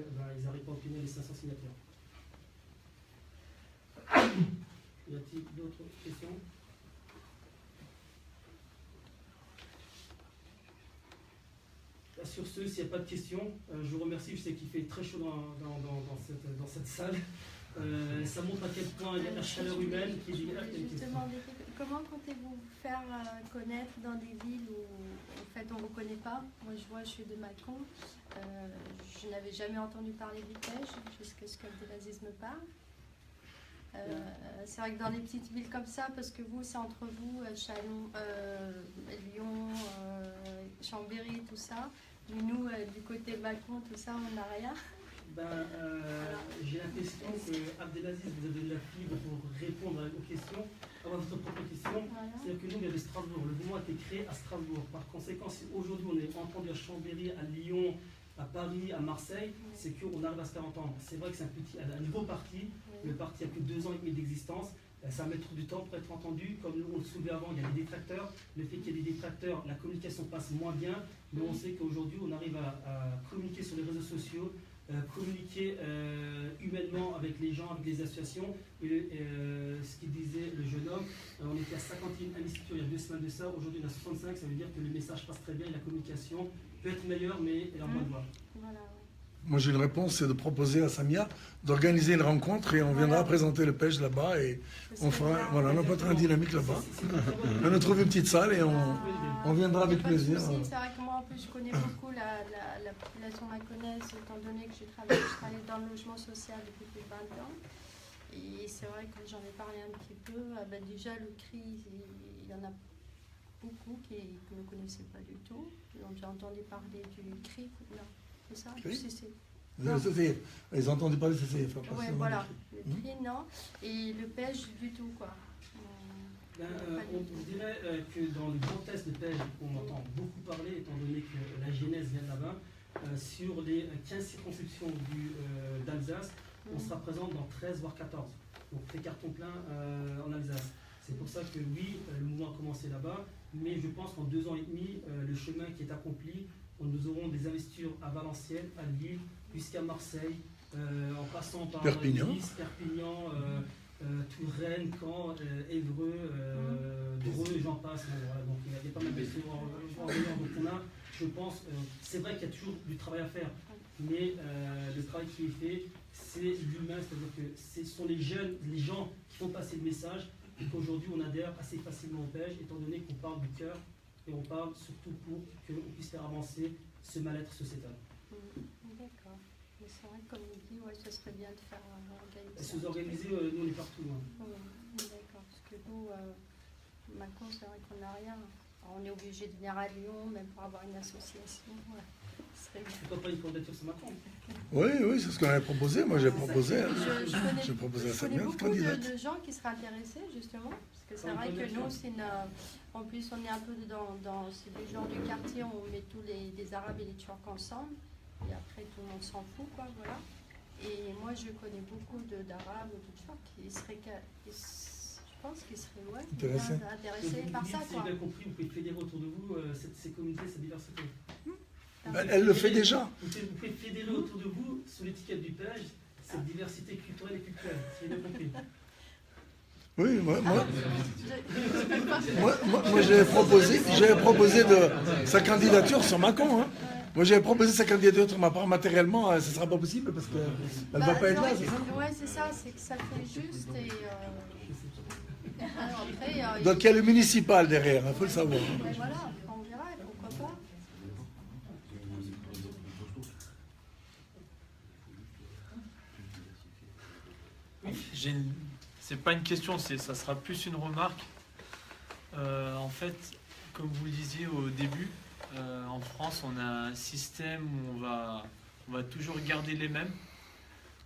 n'arrivent pas à obtenir les 500 signatures. Y a-t-il d'autres questions? Sur ce, s'il n'y a pas de questions, je vous remercie. Je sais qu'il fait très chaud dans cette salle. Ça montre à quel point il y a la chaleur humaine qui est justement, comment comptez-vous faire connaître dans des villes où en fait on ne vous connaît pas? Moi je suis de Mâcon, je n'avais jamais entendu parler du PEJ jusqu'à ce qu'Abdelaziz me parle. C'est vrai que dans les petites villes comme ça, parce que vous c'est entre vous, Chalon, Lyon, Chambéry, tout ça, mais nous du côté Mâcon, tout ça, on n'a rien. J'ai l'impression que Abdelaziz vous a donné la fibre pour répondre aux questions, à votre propre question. Voilà. C'est-à-dire que nous, il y avait Strasbourg. Le mouvement a été créé à Strasbourg. Par conséquent, si aujourd'hui on est entendu à Chambéry, à Lyon, à Paris, à Marseille, c'est qu'on arrive à se faire entendre. C'est vrai que c'est un nouveau parti. Le parti a que 2 ans et demi d'existence. Ça va mettre du temps pour être entendu. Comme nous, on le soulevait avant, il y a des détracteurs. Le fait qu'il y ait des détracteurs, la communication passe moins bien. Mais on sait qu'aujourd'hui, on arrive à communiquer sur les réseaux sociaux, communiquer humainement avec les gens, avec les associations. Et ce qu'il disait le jeune homme, on était à 51 investitures il y a 2 semaines de ça. Aujourd'hui, on a 65. Ça veut dire que le message passe très bien et la communication peut être meilleure, mais elle est en bonne voie. Voilà. Moi, j'ai une réponse, c'est de proposer à Samia d'organiser une rencontre et on viendra présenter le PEJ là-bas et on fera, voilà, on va être un dynamique là-bas. On a trouvé une petite salle et on viendra avec plaisir. C'est vrai que moi, en plus, je connais beaucoup la population maconnaise, étant donné que je travaille dans le logement social depuis plus de 20 ans. Et c'est vrai que quand j'en ai parlé un petit peu, déjà le CRI, il y en a beaucoup qui ne connaissaient pas du tout. Donc j'ai entendu parler du CRI, non, c'est ça, du CC. Le CCF, ils ont entendu parler du CCF. Oui, voilà, le CRI, non, et le PEJ du tout, quoi. On dirait que dans le grand test de PEJ, on entend beaucoup parler, étant donné que la genèse vient de là-bas, sur les 15 circonscriptions d'Alsace, on sera présent dans 13 voire 14. Donc fait carton plein en Alsace. C'est pour ça que oui, le mouvement a commencé là-bas, mais je pense qu'en 2 ans et demi, le chemin qui est accompli, nous aurons des investitures à Valenciennes, à Lille, jusqu'à Marseille, en passant par Nice, Perpignan, Touraine, Caen, Évreux, Dreux, et j'en passe. Voilà, donc il y a pas mal de choses en donc on a, je pense, c'est vrai qu'il y a toujours du travail à faire. mais le travail qui est fait, c'est l'humain, c'est-à-dire que ce sont les jeunes, les gens qui font passer le message, et qu'aujourd'hui on adhère assez facilement au PEJ, étant donné qu'on parle du cœur, et on parle surtout pour qu'on puisse faire avancer ce mal-être sociétal. D'accord. Mais c'est vrai que comme il dit, ouais, ce serait bien de faire organiser. Se organiser, nous on est partout. Hein. D'accord, parce que nous, Macon, c'est vrai qu'on n'a rien. Alors, on est obligé de venir à Lyon, même pour avoir une association. Ouais. Pourquoi pas une candidature sur Macron? Oui, oui, c'est ce qu'on avait proposé. Moi, j'ai proposé. Je connais beaucoup candidate. de gens qui seraient intéressés, justement. Parce que c'est vrai que nous, c'est en plus, on est un peu c'est des gens du quartier, on met tous les Arabes et les Turcs ensemble. Et après, tout le monde s'en fout, quoi, voilà. Et moi, je connais beaucoup d'Arabes ou de Turcs qui seraient... Je pense qu'ils seraient intéressés par ça, Si quoi. j'ai bien compris, vous pouvez fédérer autour de vous ces communautés, cette diversité. Elle le fait déjà. Vous pouvez fédérer autour de vous, sous l'étiquette du PEJ, cette diversité culturelle et culturelle, si j'ai bien compris. Oui, moi j'avais proposé de sa candidature sur Macron. Hein. Moi j'avais proposé sa candidature sur ma part matériellement, ce ne sera pas possible parce qu'elle ne va pas être là, c'est ça? Oui, c'est ça, c'est que ça fait juste et... après, donc il y a le municipal derrière, il faut le savoir. Ben voilà, on verra, pourquoi pas. C'est pas une question, ça sera plus une remarque. En fait, comme vous le disiez au début, en France, on a un système où on va toujours garder les mêmes.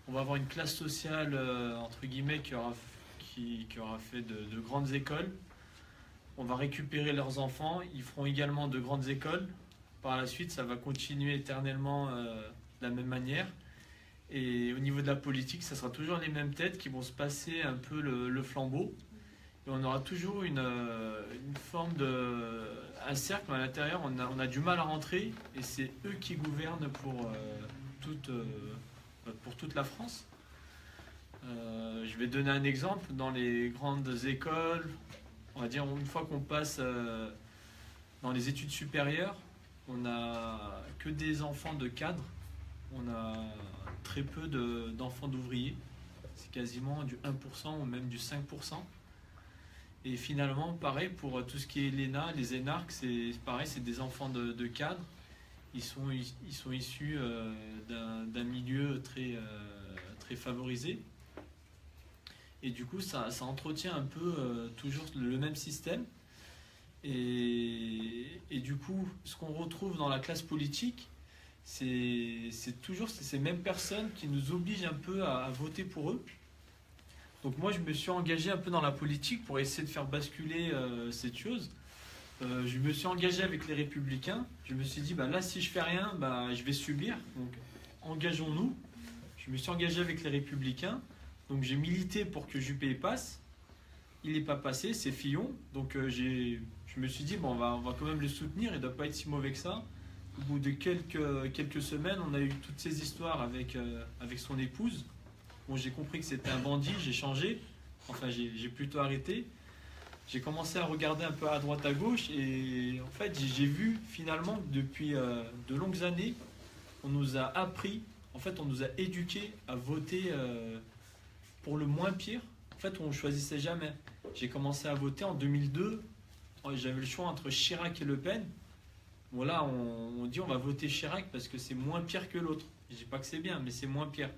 On va avoir une classe sociale, entre guillemets, qui aura fait de grandes écoles. On va récupérer leurs enfants, ils feront également de grandes écoles. Par la suite, ça va continuer éternellement de la même manière. Et au niveau de la politique, ça sera toujours les mêmes têtes qui vont se passer un peu le flambeau. Et on aura toujours une forme un cercle à l'intérieur. On a du mal à rentrer et c'est eux qui gouvernent pour toute la France. Je vais donner un exemple. Dans les grandes écoles, on va dire une fois qu'on passe dans les études supérieures, on n'a que des enfants de cadres. On a très peu d'enfants d'ouvriers. C'est quasiment du 1% ou même du 5%. Et finalement, pareil, pour tout ce qui est l'ENA, les énarques, c'est pareil, c'est des enfants de cadres. Ils sont issus d'un milieu très favorisé. Et du coup, ça entretient un peu toujours le même système. Et du coup, ce qu'on retrouve dans la classe politique, c'est toujours ces mêmes personnes qui nous obligent un peu à voter pour eux. Donc moi, je me suis engagé un peu dans la politique pour essayer de faire basculer cette chose. Je me suis engagé avec les Républicains. Je me suis dit, là, si je fais rien, je vais subir. Donc, engageons-nous. Je me suis engagé avec les Républicains. Donc, j'ai milité pour que Juppé passe. Il n'est pas passé, c'est Fillon. Donc, je me suis dit, on va quand même le soutenir. Il ne doit pas être si mauvais que ça. Au bout de quelques semaines, on a eu toutes ces histoires avec son épouse. Bon, j'ai compris que c'était un bandit, j'ai changé. Enfin, j'ai plutôt arrêté. J'ai commencé à regarder un peu à droite, à gauche. Et en fait, j'ai vu finalement que depuis de longues années, on nous a appris, en fait, on nous a éduqués à voter pour le moins pire. En fait, on ne choisissait jamais. J'ai commencé à voter en 2002. J'avais le choix entre Chirac et Le Pen. Bon, là, on dit on va voter Chirac parce que c'est moins pire que l'autre. Je ne dis pas que c'est bien, mais c'est moins pire.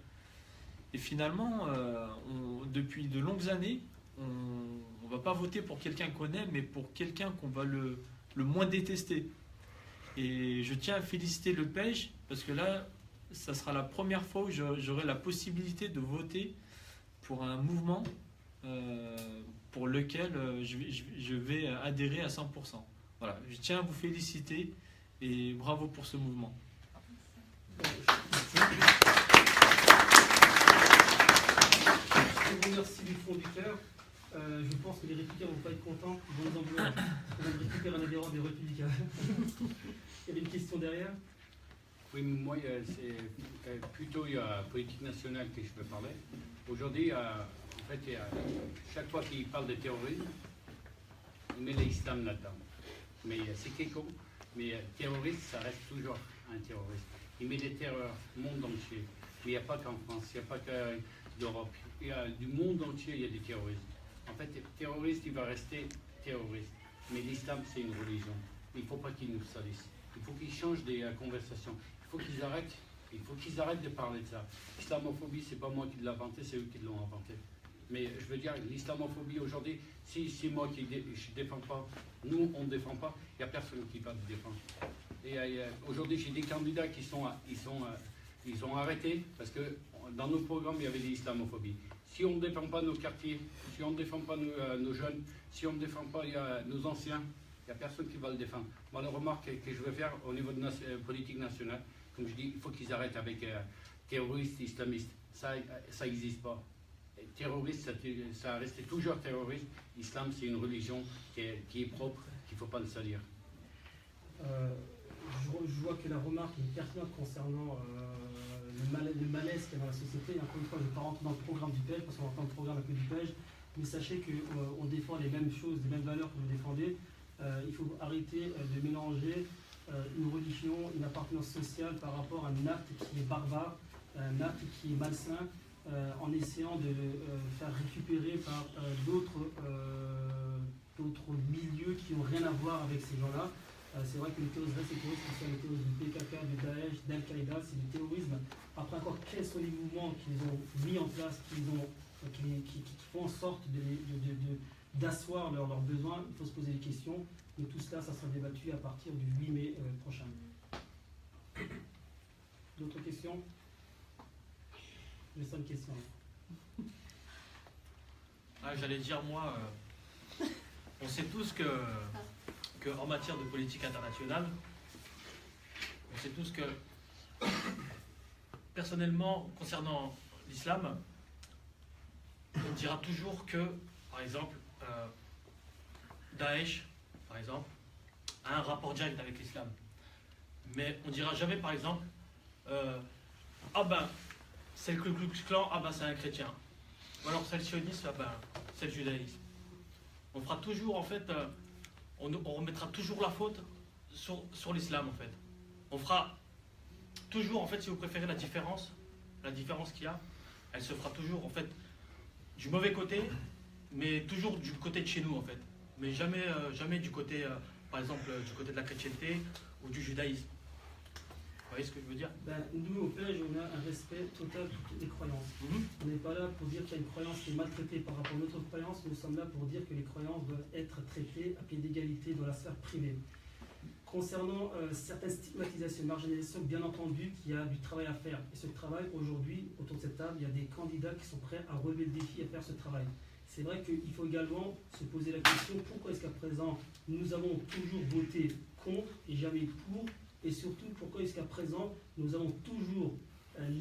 Et finalement, depuis de longues années, on ne va pas voter pour quelqu'un qu'on aime, mais pour quelqu'un qu'on va le moins détester. Et je tiens à féliciter le PEJ, parce que là, ça sera la première fois où j'aurai la possibilité de voter pour un mouvement pour lequel je vais adhérer à 100%. Voilà, je tiens à vous féliciter et bravo pour ce mouvement. Je vous remercie du fond du cœur. Je pense que les Républicains ne vont pas être contents. Ils vont nous en vouloir. On récupère un adhérent des Républicains. Il y avait une question derrière. Oui, moi, c'est plutôt il y a politique nationale que je veux parler. Aujourd'hui, en fait, chaque fois qu'il parle de terrorisme, il met l'islam là-dedans. Mais c'est quelque chose. Mais terroriste, ça reste toujours un terroriste. il met des terreurs monde entier. Mais il n'y a pas qu'en France, il n'y a pas que d'Europe. Il y a du monde entier, il y a des terroristes. En fait, terroriste, il va rester terroriste. Mais l'islam, c'est une religion. Il ne faut pas qu'ils nous salissent. Il faut qu'ils changent des conversations. Il faut qu'ils arrêtent. Il faut qu'ils arrêtent de parler de ça. L'islamophobie, c'est pas moi qui l'ai inventé, c'est eux qui l'ont inventé. Mais je veux dire, l'islamophobie aujourd'hui, si c'est moi qui ne défends pas, nous on ne défend pas, il n'y a personne qui va le défendre. Et aujourd'hui, j'ai des candidats qui ils ont arrêté parce que dans nos programmes, il y avait des islamophobie. Si on ne défend pas nos quartiers, si on ne défend pas nos jeunes, si on ne défend pas nos anciens, il n'y a personne qui va le défendre. Moi, la remarque que je veux faire au niveau de la politique nationale, comme je dis, il faut qu'ils arrêtent avec terroristes, islamistes. Ça n'existe pas. Terroriste, ça a resté toujours terroriste. L'islam, c'est une religion qui est propre, qu'il ne faut pas le salir. Je vois que la remarque est pertinente concernant le malaise qu'il y a dans la société. Encore une fois, je ne vais pas rentrer dans le programme du PEJ, parce qu'on entend le programme un peu du PEJ, mais sachez qu'on défend les mêmes choses, les mêmes valeurs que vous défendez. Il faut arrêter de mélanger une religion, une appartenance sociale par rapport à un acte qui est barbare, un acte qui est malsain, en essayant de le faire récupérer par d'autres milieux qui n'ont rien à voir avec ces gens-là. C'est vrai que les terroristes restent des terroristes, que ce soit les terroristes du PKK, du Daesh, d'Al-Qaïda, c'est du terrorisme. Après encore, quels sont les mouvements qu'ils ont mis en place, qui font en sorte d'asseoir leurs besoins? Il faut se poser des questions, mais tout cela, ça sera débattu à partir du 8 mai prochain. D'autres questions? J'ai 5 questions. J'allais dire, moi, on sait tous que en matière de politique internationale, on sait tous que, personnellement, concernant l'islam, on dira toujours que, par exemple, Daesh, par exemple, a un rapport direct avec l'islam. Mais on ne dira jamais, par exemple, ah ben, c'est le Ku Klux Klan, ah ben c'est un chrétien. Ou alors c'est le sionisme, ah ben c'est le judaïsme. On fera toujours, en fait, on remettra toujours la faute sur l'islam, en fait. On fera toujours, en fait, si vous préférez la différence qu'il y a, elle se fera toujours, en fait, du mauvais côté, mais toujours du côté de chez nous, en fait. Mais jamais du côté, par exemple, du côté de la chrétienté ou du judaïsme. Vous voyez ce que je veux dire? Nous, au PEJ, on a un respect total pour toutes les croyances. On n'est pas là pour dire qu'il y a une croyance qui est maltraitée par rapport à notre croyance. Nous sommes là pour dire que les croyances doivent être traitées à pied d'égalité dans la sphère privée. Concernant certaines stigmatisations, marginalisations, bien entendu qu'il y a du travail à faire. Et ce travail, aujourd'hui, autour de cette table, il y a des candidats qui sont prêts à relever le défi et à faire ce travail. C'est vrai qu'il faut également se poser la question, pourquoi est-ce qu'à présent, nous avons toujours voté contre et jamais pour? Et surtout, pourquoi est-ce qu'à présent, nous avons toujours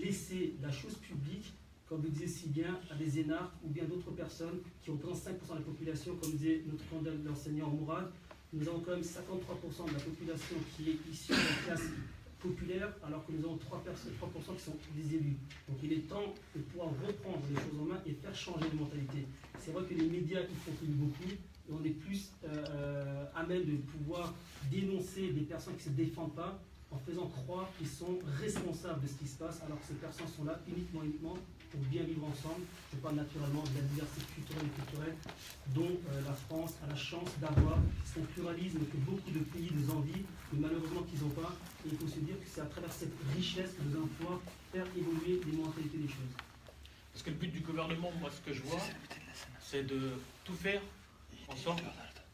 laissé la chose publique, comme vous disiez si bien, à des énarques ou bien d'autres personnes qui représentent 5% de la population, comme disait notre candidat l'enseignant Mourad. Nous avons quand même 53% de la population qui est issue de la classe populaire, alors que nous avons 3% qui sont des élus. Donc il est temps de pouvoir reprendre les choses en main et faire changer les mentalités. C'est vrai que les médias y contribuent beaucoup, et on est plus à même de pouvoir dénoncer des personnes qui ne se défendent pas en faisant croire qu'ils sont responsables de ce qui se passe, alors que ces personnes sont là uniquement pour bien vivre ensemble. Je parle naturellement de la diversité culturelle et culturelle dont la France a la chance d'avoir. C'est un pluralisme que beaucoup de pays nous envient, mais malheureusement qu'ils n'ont pas. Et il faut se dire que c'est à travers cette richesse que nous allons pouvoir faire évoluer les mentalités des choses. Parce que le but du gouvernement, moi ce que je vois, c'est de tout faire en sorte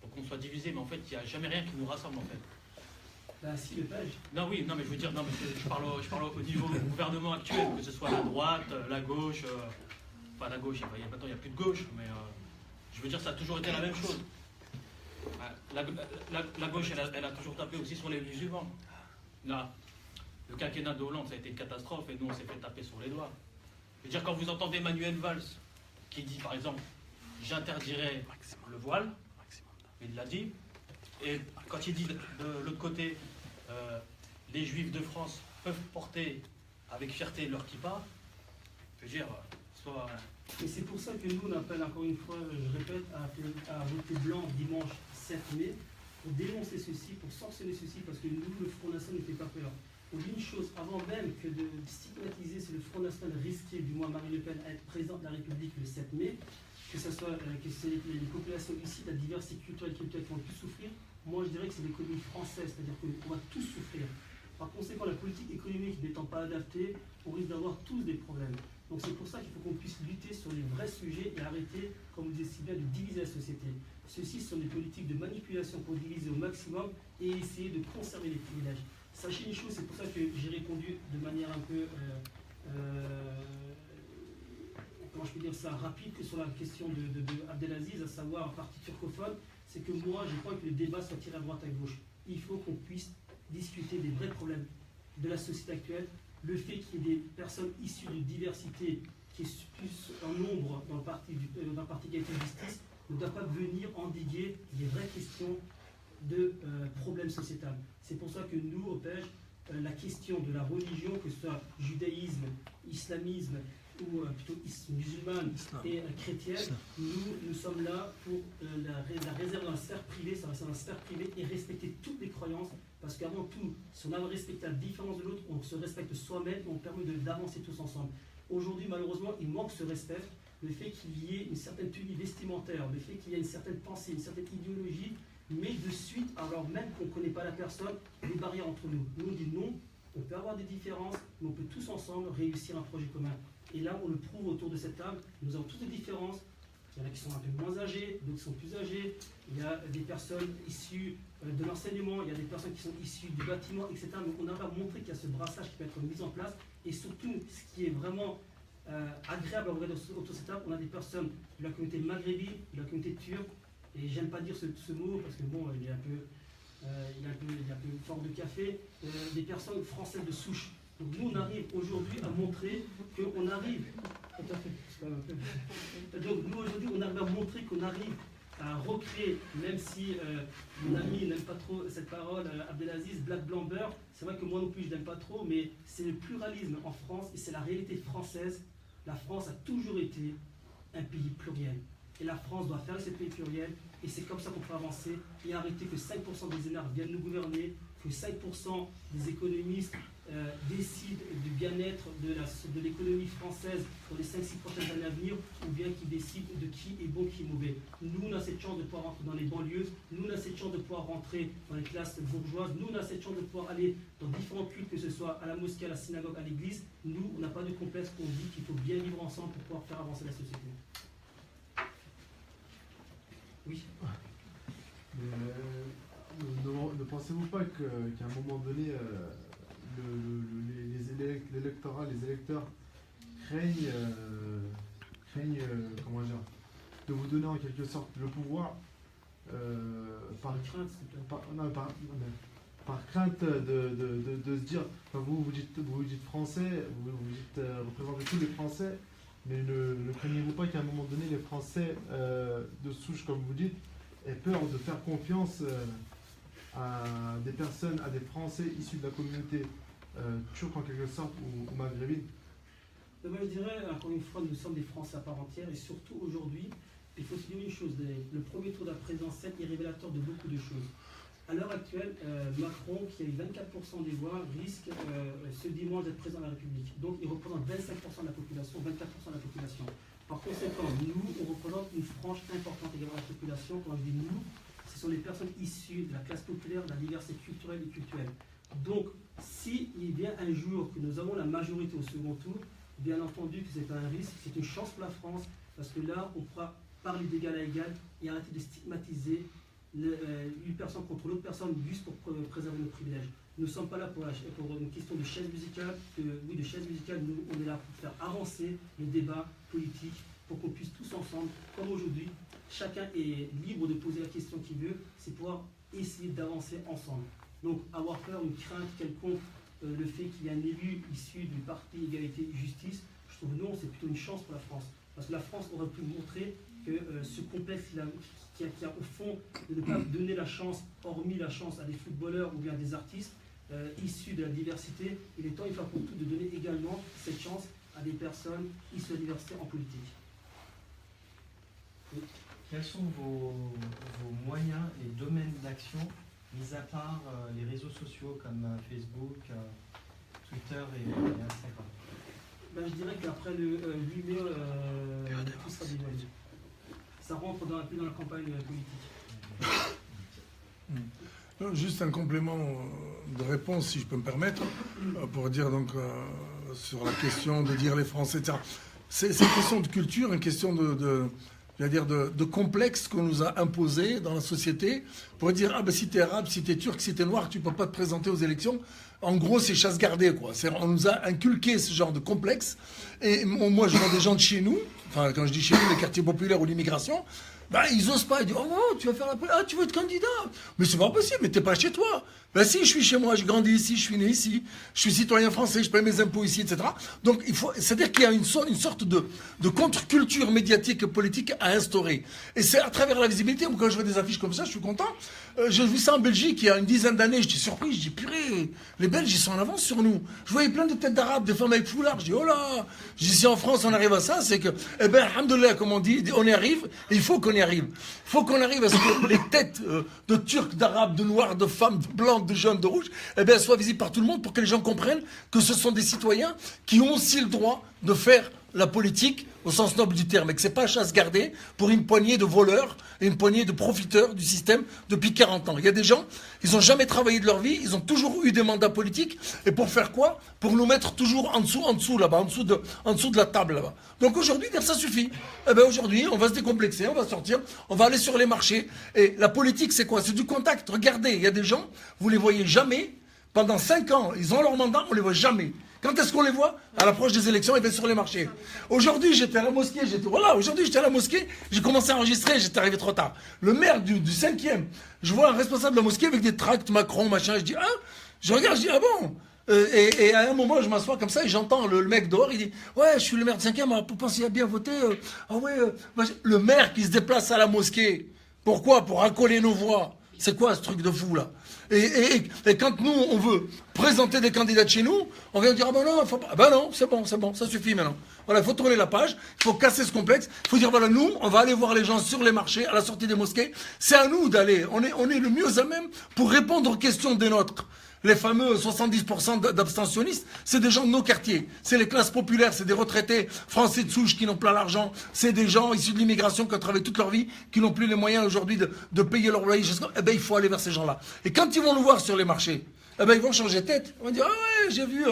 pour qu'on soit divisé, mais en fait il n'y a jamais rien qui nous rassemble en fait. Si, le PEJ. Non, oui, non, mais je veux dire, non, mais je parle au niveau du gouvernement actuel, que ce soit la droite, la gauche, enfin la gauche, maintenant il n'y a plus de gauche, mais je veux dire, ça a toujours été la même chose. La gauche, elle a toujours tapé aussi sur les musulmans. Là, le quinquennat de Hollande, ça a été une catastrophe, et nous, on s'est fait taper sur les doigts. Je veux dire, quand vous entendez Manuel Valls, qui dit, par exemple, j'interdirai le voile, il l'a dit, et quand il dit de l'autre côté, les juifs de France peuvent porter avec fierté leur kippa, je veux dire, soit... Et c'est pour ça que nous, on appelle encore une fois, je répète, à voter blanc dimanche 7 mai, pour dénoncer ceci, pour sanctionner ceci, parce que nous, le Front National ne fait pas peur. on dit une chose, avant même que de stigmatiser, c'est le Front National risqué, du moins Marine Le Pen, à être présidente de la République le 7 mai, que c'est les populations ici, la diversité culturelle qui vont le plus souffrir, moi je dirais que c'est l'économie française, c'est-à-dire qu'on va tous souffrir. Par conséquent, la politique économique n'étant pas adaptée, on risque d'avoir tous des problèmes. Donc c'est pour ça qu'il faut qu'on puisse lutter sur les vrais sujets et arrêter, comme vous disiez si bien, de diviser la société. Ceux-ci sont des politiques de manipulation pour diviser au maximum et essayer de conserver les privilèges. Sachez une chose, c'est pour ça que j'ai répondu de manière un peu, comment je peux dire ça, rapide, que sur la question de Abdelaziz, à savoir un parti turcophone, c'est que moi, je crois que le débat soit tiré à droite à gauche. Il faut qu'on puisse discuter des vrais problèmes de la société actuelle, le fait qu'il y ait des personnes issues de diversité qui est plus en nombre dans le parti Égalité et Justice ne doit pas venir endiguer des vraies questions de problèmes sociétals. C'est pour ça que nous, au PEJ, la question de la religion, que ce soit judaïsme, islamisme ou plutôt musulmane et chrétienne, nous sommes là pour la réserve dans la sphère privée, ça reste dans la sphère privée et respecter toutes les croyances, parce qu'avant tout, si on a respecté la différence de l'autre, on se respecte soi-même et on permet d'avancer tous ensemble. Aujourd'hui, malheureusement, il manque ce respect, le fait qu'il y ait une certaine tenue vestimentaire, le fait qu'il y ait une certaine pensée, une certaine idéologie, mais de suite, alors même qu'on ne connaît pas la personne, des barrières entre nous. Nous, on dit non, on peut avoir des différences, mais on peut tous ensemble réussir un projet commun. Et là, on le prouve autour de cette table, nous avons toutes des différences. Il y en a qui sont un peu moins âgés, d'autres qui sont plus âgés. Il y a des personnes issues de l'enseignement, il y a des personnes qui sont issues du bâtiment, etc. Donc on a pas montré qu'il y a ce brassage qui peut être mis en place. Et surtout, ce qui est vraiment agréable à regarder autour de cette table, on a des personnes de la communauté maghrébine, de la communauté turque. Et j'aime pas dire ce mot parce que bon, il est un peu fort de café. Des personnes françaises de souche. Donc nous, on arrive aujourd'hui à montrer qu'on arrive. Tout à fait. Donc nous, aujourd'hui, on arrive à montrer qu'on arrive à recréer, même si mon ami n'aime pas trop cette parole, Abdelaziz, Black Blanc Beurre, c'est vrai que moi non plus je n'aime pas trop, mais c'est le pluralisme en France et c'est la réalité française. La France a toujours été un pays pluriel. Et la France doit faire ce pays pluriel, et c'est comme ça qu'on peut avancer et arrêter que 5% des énarques viennent nous gouverner, que 5% des économistes décident du bien-être de l'économie française pour les 5-6 prochaines années à venir, ou bien qui décident de qui est bon, qui est mauvais. Nous, on a cette chance de pouvoir rentrer dans les banlieues, nous, on a cette chance de pouvoir rentrer dans les classes bourgeoises, nous, on a cette chance de pouvoir aller dans différents cultes, que ce soit à la mosquée, à la synagogue, à l'église. Nous, on n'a pas de complexe, on dit qu'il faut bien vivre ensemble pour pouvoir faire avancer la société. Oui. Ne pensez-vous pas qu'à un moment donné, les électeurs craignent comment dire, de vous donner en quelque sorte le pouvoir par crainte de se dire, enfin, vous dites français, vous dites représentez tous les Français, mais ne craignez-vous pas qu'à un moment donné les Français de souche, comme vous dites, aient peur de faire confiance à des personnes, à des Français issus de la communauté turque en quelque sorte ou maghrébine? Moi je dirais, encore une fois, nous sommes des Français à part entière et surtout aujourd'hui, il faut se dire une chose, le premier tour de la présidentielle est révélateur de beaucoup de choses. À l'heure actuelle, Macron, qui a eu 24% des voix, risque ce dimanche d'être président de la République. Donc il représente 25% de la population, 24% de la population. Par conséquent, nous, on représente une frange importante également de la population. Quand je dis nous, ce sont les personnes issues de la classe populaire, de la diversité culturelle et culturelle. Donc, s'il vient un jour que nous avons la majorité au second tour, bien entendu que c'est un risque, c'est une chance pour la France, parce que là, on pourra parler d'égal à égal et arrêter de stigmatiser une personne contre l'autre personne juste pour préserver nos privilèges. Nous ne sommes pas là pour une question de chaise musicale. Oui, de chaise musicale, nous, on est là pour faire avancer le débat politique, pour qu'on puisse tous ensemble, comme aujourd'hui, chacun est libre de poser la question qu'il veut, c'est pouvoir essayer d'avancer ensemble. Donc, avoir peur, une crainte quelconque, le fait qu'il y ait un élu issu du parti Égalité et Justice, je trouve non, c'est plutôt une chance pour la France. Parce que la France aurait pu montrer que ce complexe qui a au fond de ne pas donner la chance, hormis la chance à des footballeurs ou bien à des artistes issus de la diversité, il est temps, une fois pour toutes, de donner également cette chance à des personnes issues de la diversité en politique. Oui. Quels sont vos moyens et domaines d'action, mis à part les réseaux sociaux comme Facebook Twitter et Instagram. Ben, je dirais qu'après le 8 mai, tout sera dévoilé. Ça rentre plus dans la campagne politique. Juste un complément de réponse, si je peux me permettre, pour dire donc sur la question de dire les Français, etc. C'est une question de culture, une question de complexe qu'on nous a imposé dans la société pour dire ah ben si t'es arabe, si t'es turc, si t'es noir, tu peux pas te présenter aux élections. En gros, c'est chasse gardée, quoi. On nous a inculqué ce genre de complexe. Et moi, je vois des gens de chez nous, enfin quand je dis chez nous, les quartiers populaires ou l'immigration. Ben, ils osent pas, ils disent oh non, tu vas faire tu veux être candidat. Mais c'est pas possible, mais t'es pas chez toi. Ben si, je suis chez moi, je grandis ici, je suis né ici, je suis citoyen français, je paye mes impôts ici, etc. Donc c'est-à-dire qu'il y a une sorte de contre-culture médiatique et politique à instaurer. Et c'est à travers la visibilité, quand je vois des affiches comme ça, je suis content. J'ai vu ça en Belgique il y a une dizaine d'années, j'étais surpris, je dis purée, les Belges ils sont en avance sur nous. Je voyais plein de têtes d'arabes, des femmes avec foulard, je dis oh là, je dis si en France on arrive à ça, c'est que, eh ben, alhamdoulilah, comme on dit, on y arrive, et il faut qu'on y arrive. Il faut qu'on arrive à ce que les têtes de Turcs, d'Arabes, de Noirs, de femmes, de Blancs, de jaunes, de rouges, eh bien, soient visibles par tout le monde pour que les gens comprennent que ce sont des citoyens qui ont aussi le droit de faire la politique au sens noble du terme et que c'est pas chasse gardée pour une poignée de voleurs et une poignée de profiteurs du système depuis 40 ans. Il y a des gens, ils n'ont jamais travaillé de leur vie, ils ont toujours eu des mandats politiques et pour faire quoi? Pour nous mettre toujours en dessous là-bas, en dessous de la table là-bas. Donc aujourd'hui, ça suffit. Eh ben aujourd'hui, on va se décomplexer, on va sortir, on va aller sur les marchés et la politique c'est quoi? C'est du contact. Regardez, il y a des gens, vous les voyez jamais. Pendant 5 ans, ils ont leur mandat, on les voit jamais. Quand est-ce qu'on les voit? À l'approche des élections, ils viennent sur les marchés. Aujourd'hui, j'étais à la mosquée, j'ai commencé à enregistrer, j'étais arrivé trop tard. Le maire du 5e, je vois un responsable de la mosquée avec des tracts, Macron, machin, je dis, ah, je regarde, je dis, ah bon? Et à un moment, je m'assois comme ça et j'entends le mec dehors, il dit, ouais, je suis le maire du 5e, vous pensez à bien voter? Ah ouais, le maire qui se déplace à la mosquée. Pourquoi? Pour accoler nos voix. C'est quoi ce truc de fou là? Et quand nous, on veut présenter des candidats de chez nous, on vient dire ah ben non, faut pas. Ben non, c'est bon, ça suffit maintenant. Voilà, il faut tourner la page, il faut casser ce complexe, il faut dire voilà, nous, on va aller voir les gens sur les marchés, à la sortie des mosquées. C'est à nous d'aller, on est le mieux à même pour répondre aux questions des nôtres. Les fameux 70% d'abstentionnistes, c'est des gens de nos quartiers. C'est les classes populaires, c'est des retraités français de souche qui n'ont plein l'argent. C'est des gens issus de l'immigration qui ont travaillé toute leur vie, qui n'ont plus les moyens aujourd'hui de payer leur loyer. Eh ben, il faut aller vers ces gens-là. Et quand ils vont nous voir sur les marchés, eh ben, ils vont changer de tête. Ils vont dire, ah ouais, j'ai vu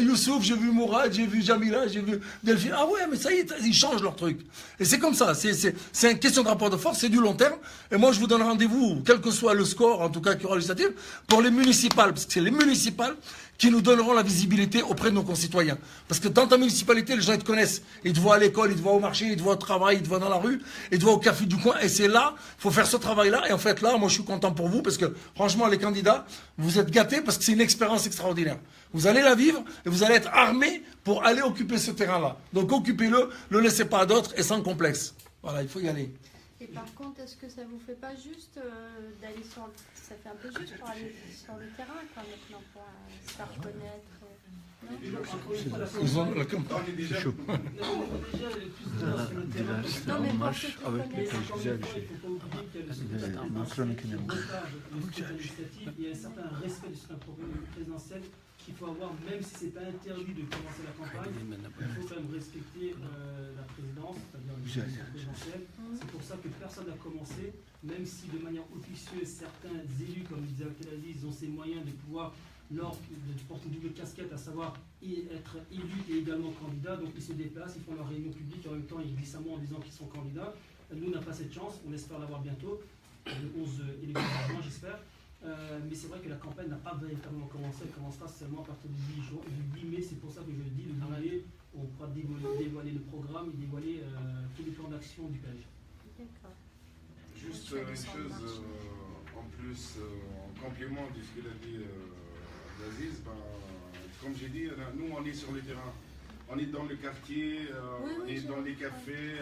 Youssouf, j'ai vu Mourad, j'ai vu Jamila, j'ai vu Delphine. Ah ouais, mais ça y est, ils changent leur truc. Et c'est comme ça. C'est une question de rapport de force, c'est du long terme. Et moi, je vous donne rendez-vous, quel que soit le score, en tout cas, qui aura législative, pour les municipales. Parce que c'est les municipales qui nous donneront la visibilité auprès de nos concitoyens. Parce que dans ta municipalité, les gens, ils te connaissent. Ils te voient à l'école, ils te voient au marché, ils te voient au travail, ils te voient dans la rue, ils te voient au café du coin. Et c'est là, il faut faire ce travail-là. Et en fait, là, moi, je suis content pour vous parce que, franchement, les candidats, vous êtes gâtés parce que c'est une expérience extraordinaire. Vous allez la vivre et vous allez être armés pour aller occuper ce terrain-là. Donc, occupez-le, ne le laissez pas à d'autres et sans complexe. Voilà, il faut y aller. Et par contre, est-ce que ça vous fait pas juste d'aller sur le... Ça fait un peu juste pour aller sur le terrain, quoi, maintenant, pour se faire connaître. Ils ont la campagne. C'est chaud. Non, mais pour ceux qui connaissent. Il y a un certain respect du scrutin présidentiel qu'il faut avoir, même si ce n'est pas interdit de commencer la campagne, il faut quand même respecter la présidence, c'est-à-dire la présidentielle. C'est pour ça que personne n'a commencé, même si de manière officieuse, certains élus, comme disait Abdelaziz, ont ces moyens de pouvoir, lors de porter une double casquette, à savoir être élus et également candidats. Donc ils se déplacent, ils font leur réunion publique, et en même temps ils glissent un mot en disant qu'ils sont candidats. Nous, on n'a pas cette chance, on espère l'avoir bientôt, le 11 et le 15 juin, j'espère. Mais c'est vrai que la campagne n'a pas véritablement commencé, elle commencera seulement à partir du 8 mai, c'est pour ça que je le dis, le 8 mai, on pourra dévoiler le programme et dévoiler tous les plans d'action du PSG. Juste une chose en plus, en complément de ce qu'il a dit Aziz, comme j'ai dit, nous on est sur le terrain, on est dans le quartier, on est dans les cafés,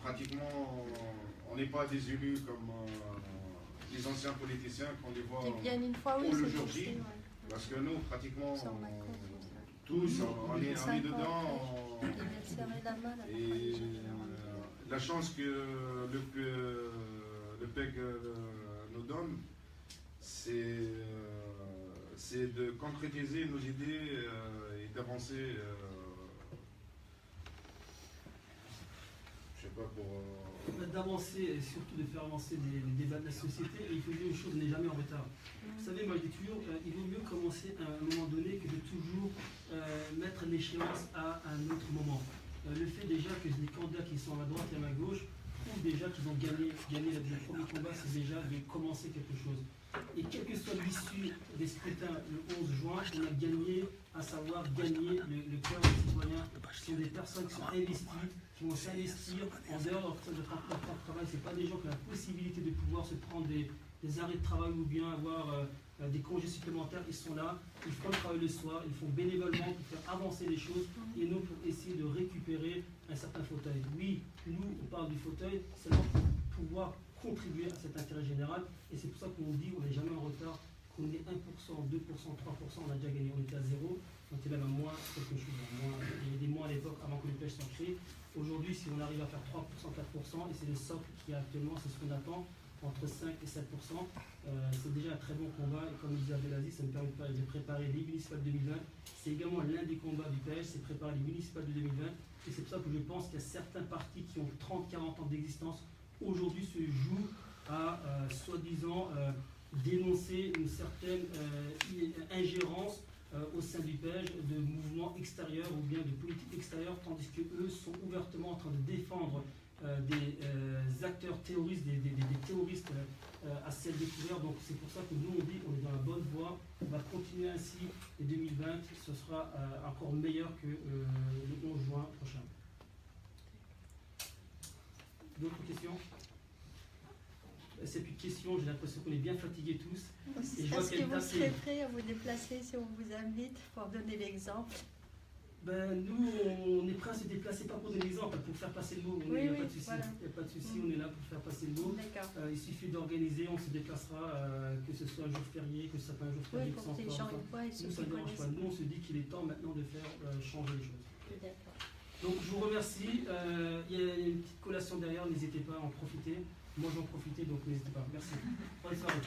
pratiquement on n'est pas des élus comme les anciens politiciens qu'on les voit aujourd'hui, parce que nous pratiquement tous on est dedans et la chance que le PEG nous donne, c'est c'est de concrétiser nos idées et d'avancer. Je sais pas pour. D'avancer et surtout de faire avancer les débats de la société. Et il faut dire une chose, on n'est jamais en retard. Vous savez, moi je dis toujours, il vaut mieux commencer à un moment donné que de toujours mettre l'échéance à un autre moment. Le fait déjà que les candidats qui sont à droite et à gauche, ou déjà qu'ils ont gagné le premier combat, c'est déjà de commencer quelque chose. Et quelle que soit l'issue des scrutins le 11 juin, on a gagné, à savoir gagner le cœur des citoyens. Ce sont des personnes qui sont investies, qui vont s'investir en dehors de leur travail. Ce pas des gens qui ont la possibilité de pouvoir se prendre des arrêts de travail ou bien avoir des congés supplémentaires. Ils sont là, ils font le travail le soir, ils font bénévolement pour faire avancer les choses et non pour essayer de récupérer un certain fauteuil. Oui, nous, on parle du fauteuil seulement pour pouvoir contribuer à cet intérêt général et c'est pour ça qu'on dit qu'on n'est jamais en retard, qu'on est 1%, 2%, 3%, on a déjà gagné, on était à 0, on était même à moins quelque chose. Il y avait des mois à l'époque avant que les pêches soient créées. Aujourd'hui, si on arrive à faire 3%, 4%, et c'est le socle qui est actuellement, c'est ce qu'on attend, entre 5 et 7%, c'est déjà un très bon combat. Et comme disait Abdelaziz, ça me permet de préparer les municipales 2020. C'est également l'un des combats du PS, c'est préparer les municipales de 2020. Et c'est pour ça que je pense qu'il y a certains partis qui ont 30, 40 ans d'existence, aujourd'hui se jouent à, soi-disant, dénoncer une certaine ingérence au sein du PEJ de mouvements extérieurs ou bien de politiques extérieures, tandis qu'eux sont ouvertement en train de défendre des acteurs terroristes, des terroristes à ciel découvert. Donc c'est pour ça que nous on dit qu'on est dans la bonne voie, on va continuer ainsi et 2020 ce sera encore meilleur que le 11 juin prochain. D'autres questions? C'est plus de questions, j'ai l'impression qu'on est bien fatigués tous. Est-ce que vous serez prêt à vous déplacer si on vous invite pour donner l'exemple? Nous, on est prêt à se déplacer, pas pour donner l'exemple, pour faire passer le mot. Il n'y a pas de souci, voilà. Il n'y a pas de souci, on est là pour faire passer le mot. Il suffit d'organiser, on se déplacera, que ce soit un jour férié, que ce soit pas un jour férié. Pour que les gens y voient, nous, ça ne dérange pas. Nous, on se dit qu'il est temps maintenant de faire changer les choses. Donc, je vous remercie. Il y a une petite collation derrière, n'hésitez pas à en profiter. Moi, j'en profitais, donc n'hésitez pas. Merci. Bonne soirée.